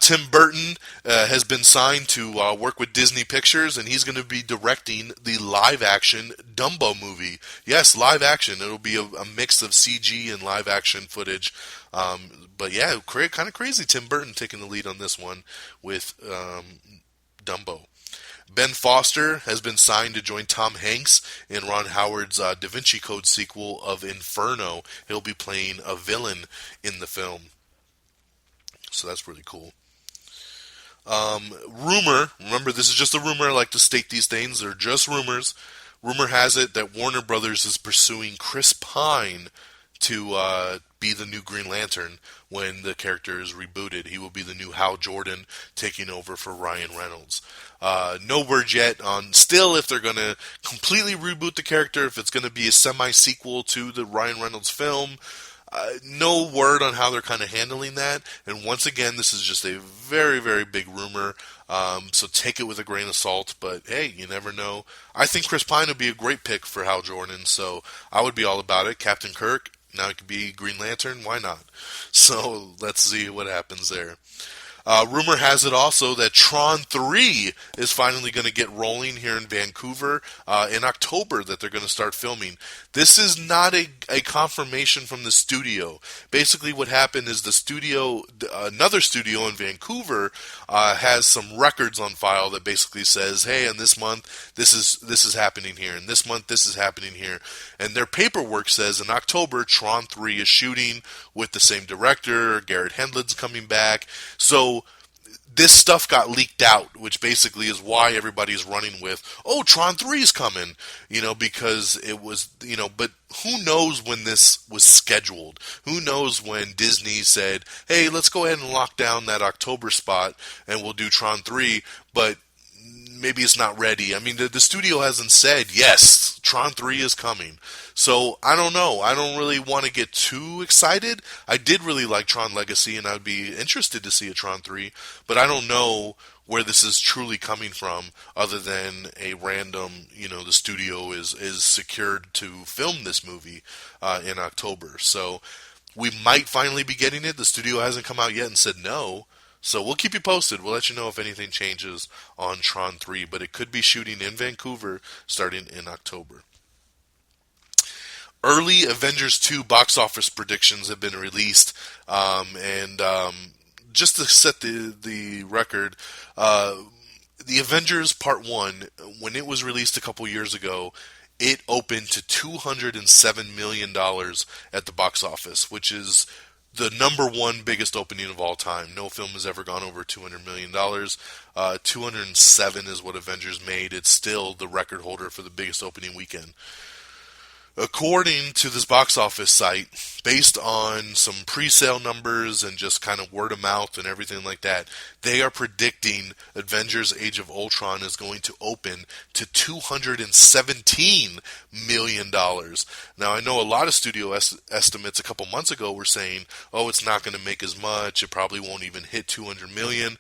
Tim Burton has been signed to work with Disney Pictures, and he's going to be directing the live-action Dumbo movie. Yes, live-action. It'll be a mix of CG and live-action footage. But yeah, kind of crazy Tim Burton taking the lead on this one with Dumbo. Ben Foster has been signed to join Tom Hanks in Ron Howard's Da Vinci Code sequel of Inferno. He'll be playing a villain in the film. So that's really cool. Rumor, remember this is just a rumor, I like to state these things, they're just rumors. Rumor has it that Warner Brothers is pursuing Chris Pine to be the new Green Lantern when the character is rebooted. He will be the new Hal Jordan taking over for Ryan Reynolds. No word yet on still if they're going to completely reboot the character, if it's going to be a semi-sequel to the Ryan Reynolds film. No word on how they're kind of handling that. And once again, this is just a very, very big rumor. So take it with a grain of salt. But hey, you never know. I think Chris Pine would be a great pick for Hal Jordan. So I would be all about it. Captain Kirk. Now it could be Green Lantern. Why not? So let's see what happens there. Rumor has it also that Tron 3 is finally going to get rolling here in Vancouver in October, that they're going to start filming. This is not a confirmation from the studio. Basically what happened is the studio, another studio in Vancouver, has some records on file that basically says, hey, in this month, this is happening here. In this month, this is happening here. And their paperwork says in October, Tron 3 is shooting with the same director. Garrett Hedlund's coming back. So this stuff got leaked out, which basically is why everybody's running with, oh, Tron 3 is coming, because it was, but who knows when this was scheduled? Who knows when Disney said, hey, let's go ahead and lock down that October spot and we'll do Tron 3, but maybe it's not ready. I mean, the studio hasn't said, yes, Tron 3 is coming. So, I don't know. I don't really want to get too excited. I did really like Tron Legacy, and I'd be interested to see a Tron 3, but I don't know where this is truly coming from other than a random, the studio is secured to film this movie in October. So, we might finally be getting it. The studio hasn't come out yet and said no. So we'll keep you posted. We'll let you know if anything changes on Tron 3, but it could be shooting in Vancouver starting in October. Early Avengers 2 box office predictions have been released, and just to set the record, the Avengers Part 1, when it was released a couple years ago, it opened to $207 million at the box office, which is the number one biggest opening of all time. No film has ever gone over $200 million. 207 is what Avengers made. It's still the record holder for the biggest opening weekend. According to this box office site, based on some pre-sale numbers and just kind of word of mouth and everything like that, they are predicting Avengers Age of Ultron is going to open to $217 million. Now, I know a lot of studio estimates a couple months ago were saying, oh, it's not going to make as much, it probably won't even hit $200 million.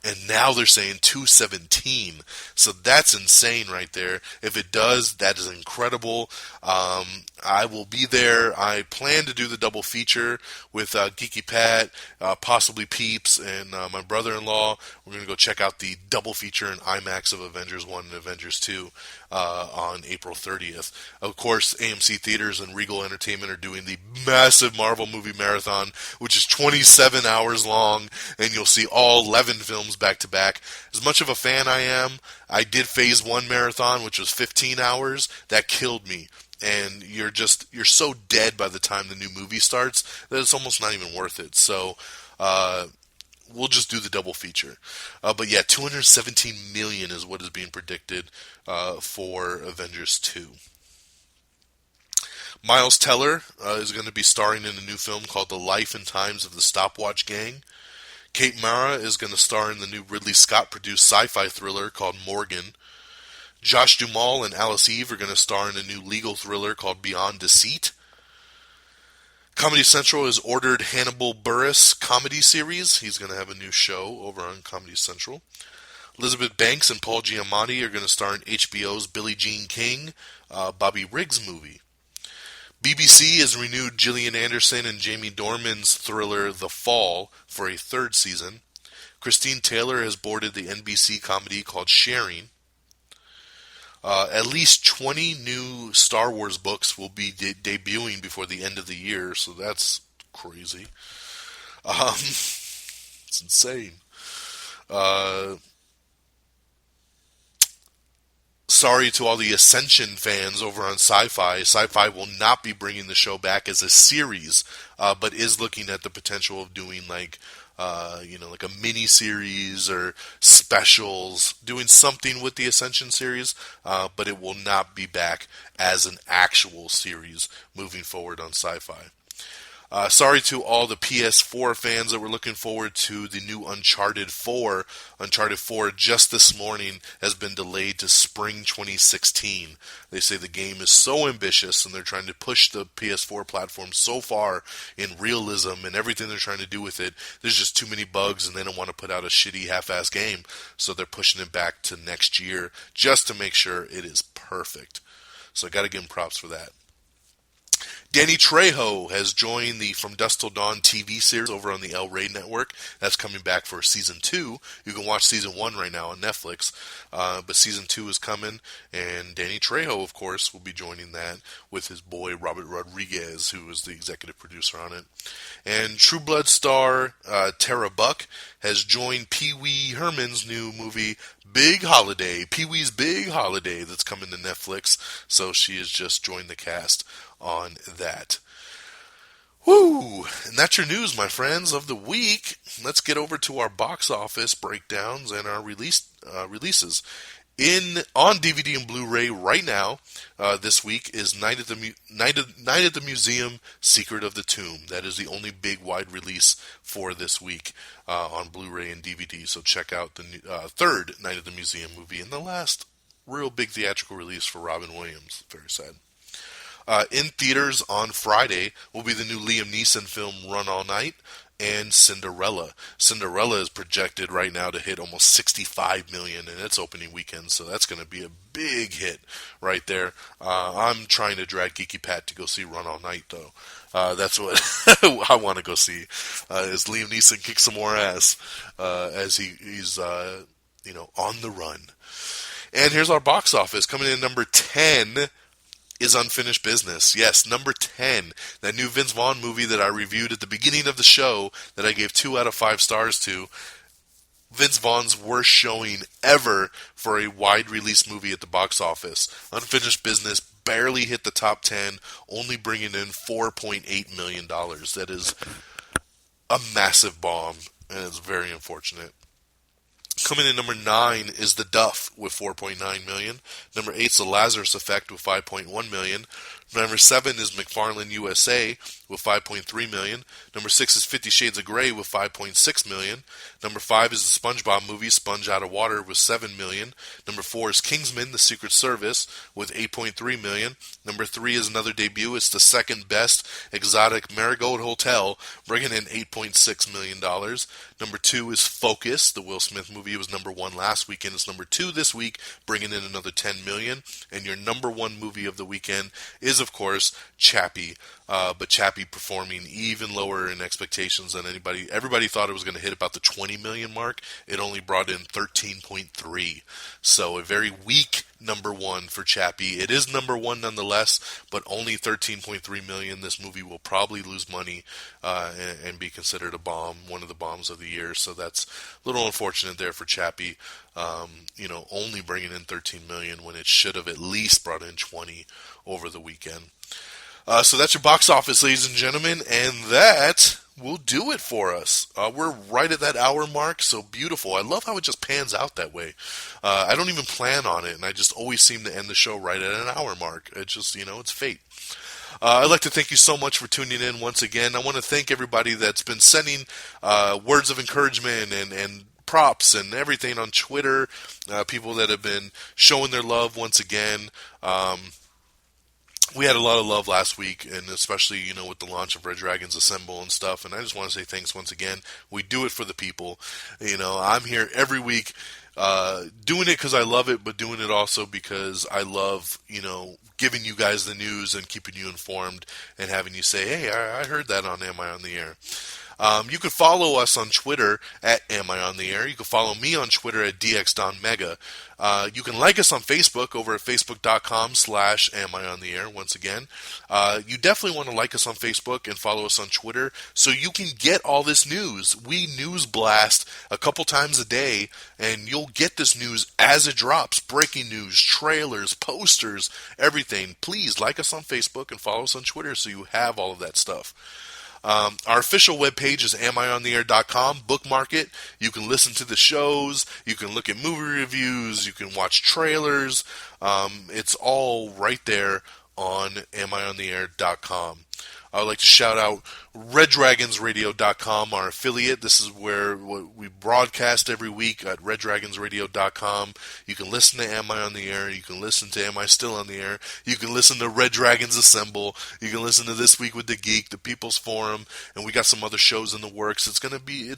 And now they're saying 217. So that's insane right there. If it does, that is incredible. I will be there. I plan to do the double feature with Geeky Pat, possibly Peeps, and my brother-in-law. We're going to go check out the double feature in IMAX of Avengers 1 and Avengers 2 on April 30th. Of course, AMC Theaters and Regal Entertainment are doing the massive Marvel movie marathon, which is 27 hours long, and you'll see all 11 films back-to-back. As much of a fan I am, I did Phase 1 marathon, which was 15 hours. That killed me. And you're so dead by the time the new movie starts that it's almost not even worth it. So we'll just do the double feature. But yeah, $217 million is what is being predicted for Avengers 2. Miles Teller is going to be starring in a new film called The Life and Times of the Stopwatch Gang. Kate Mara is going to star in the new Ridley Scott-produced sci-fi thriller called Morgan. Josh Duhamel and Alice Eve are going to star in a new legal thriller called Beyond Deceit. Comedy Central has ordered Hannibal Buress comedy series. He's going to have a new show over on Comedy Central. Elizabeth Banks and Paul Giamatti are going to star in HBO's Billie Jean King, Bobby Riggs movie. BBC has renewed Gillian Anderson and Jamie Dorman's thriller The Fall for a third season. Christine Taylor has boarded the NBC comedy called Sharing. At least 20 new Star Wars books will be debuting before the end of the year, so that's crazy. It's insane. Sorry to all the Ascension fans over on Sci-Fi. Sci-Fi will not be bringing the show back as a series, but is looking at the potential of doing like a mini series or specials, doing something with the Ascension series, but it will not be back as an actual series moving forward on Sci-Fi. Sorry to all the PS4 fans that were looking forward to the new Uncharted 4. Uncharted 4 just this morning has been delayed to spring 2016. They say the game is so ambitious and they're trying to push the PS4 platform so far in realism and everything they're trying to do with it. There's just too many bugs and they don't want to put out a shitty half-ass game. So they're pushing it back to next year just to make sure it is perfect. So I got to give them props for that. Danny Trejo has joined the From Dusk Till Dawn TV series over on the El Rey Network. That's coming back for Season 2. You can watch Season 1 right now on Netflix, but Season 2 is coming, and Danny Trejo, of course, will be joining that with his boy Robert Rodriguez, who is the executive producer on it. And True Blood star Tara Buck has joined Pee Wee Herman's new movie Big Holiday, Pee-wee's Big Holiday, that's coming to Netflix, so she has just joined the cast on that. Woo! And that's your news, my friends, of the week. Let's get over to our box office breakdowns and our releases. On DVD and Blu-ray right now, this week is Night at the Museum, Secret of the Tomb. That is the only big wide release for this week on Blu-ray and DVD. So check out the third Night at the Museum movie and the last real big theatrical release for Robin Williams. Very sad. In theaters on Friday will be the new Liam Neeson film Run All Night and Cinderella. Cinderella is projected right now to hit almost $65 million in its opening weekend, so that's going to be a big hit right there. I'm trying to drag Geeky Pat to go see Run All Night, though. That's what I want to go see, is Liam Neeson kick some more ass as he's on the run. And here's our box office. Coming in number 10 is Unfinished Business. Yes, number 10. That new Vince Vaughn movie that I reviewed at the beginning of the show that I gave 2 out of 5 stars to. Vince Vaughn's worst showing ever for a wide release movie at the box office. Unfinished Business barely hit the top 10, only bringing in $4.8 million. That is a massive bomb, and it's very unfortunate. Coming in number 9 is The Duff with $4.9 million. Number 8 is The Lazarus Effect with $5.1 million. Number 7 is McFarlane USA with 5.3 million. Number 6 is 50 Shades of Grey with 5.6 million. Number 5 is the SpongeBob movie Sponge Out of Water with 7 million. Number 4 is Kingsman: The Secret Service with 8.3 million. Number 3 is another debut. It's the second best exotic Marigold Hotel, bringing in $8.6 million. Number 2 is Focus, the Will Smith movie. It was number 1 last weekend. It's number 2 this week, bringing in another $10 million. And your number 1 movie of the weekend is, of course, Chappie. But Chappie performing even lower in expectations than anybody. Everybody thought it was going to hit about the 20 million mark. It only brought in 13.3. So a very weak number 1 for Chappie. It is number 1 nonetheless, but only 13.3 million. This movie will probably lose money and be considered a bomb, one of the bombs of the year. So that's a little unfortunate there for Chappie. Only bringing in 13 million when it should have at least brought in 20 over the weekend. So that's your box office, ladies and gentlemen, and that will do it for us. We're right at that hour mark, so beautiful. I love how it just pans out that way. I don't even plan on it, and I just always seem to end the show right at an hour mark. It's just, it's fate. I'd like to thank you so much for tuning in once again. I want to thank everybody that's been sending words of encouragement and props and everything on Twitter, people that have been showing their love once again. We had a lot of love last week, and especially, with the launch of Red Dragons Assemble and stuff, and I just want to say thanks once again. We do it for the people. I'm here every week doing it because I love it, but doing it also because I love, giving you guys the news and keeping you informed and having you say, hey, I heard that on Am I on the Air? You can follow us on Twitter at Am I on the Air. You can follow me on Twitter at DXDonMega. You can like us on Facebook over at facebook.com/Am I on the Air. Once again, you definitely want to like us on Facebook and follow us on Twitter so you can get all this news. We news blast a couple times a day, and you'll get this news as it drops. Breaking news, trailers, posters, everything. Please like us on Facebook and follow us on Twitter so you have all of that stuff. Our official webpage is amiontheair.com. Bookmark it. You can listen to the shows. You can look at movie reviews. You can watch trailers. It's all right there on amiontheair.com. I would like to shout out RedDragonsRadio.com, our affiliate. This is where we broadcast every week at RedDragonsRadio.com. You can listen to Am I on the Air? You can listen to Am I Still on the Air? You can listen to Red Dragons Assemble. You can listen to This Week with the Geek, the People's Forum, and we got some other shows in the works. It's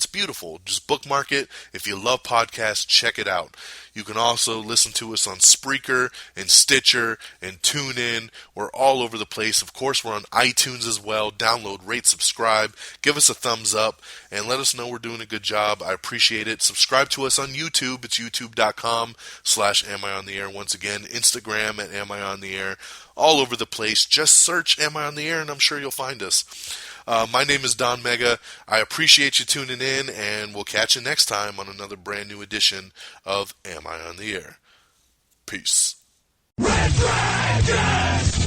beautiful. Just bookmark it. If you love podcasts, check it out. You can also listen to us on Spreaker and Stitcher and TuneIn. We're all over the place. Of course, we're on iTunes as well. Download, rate, subscribe. Give us a thumbs up and let us know we're doing a good job. I appreciate it. Subscribe to us on YouTube. It's youtube.com/Am I on the Air. Once again, Instagram at Am I on the Air. All over the place. Just search Am I on the Air and I'm sure you'll find us. My name is Don Mega. I appreciate you tuning in, and we'll catch you next time on another brand new edition of Am I on the Air? Peace. Red Dragons!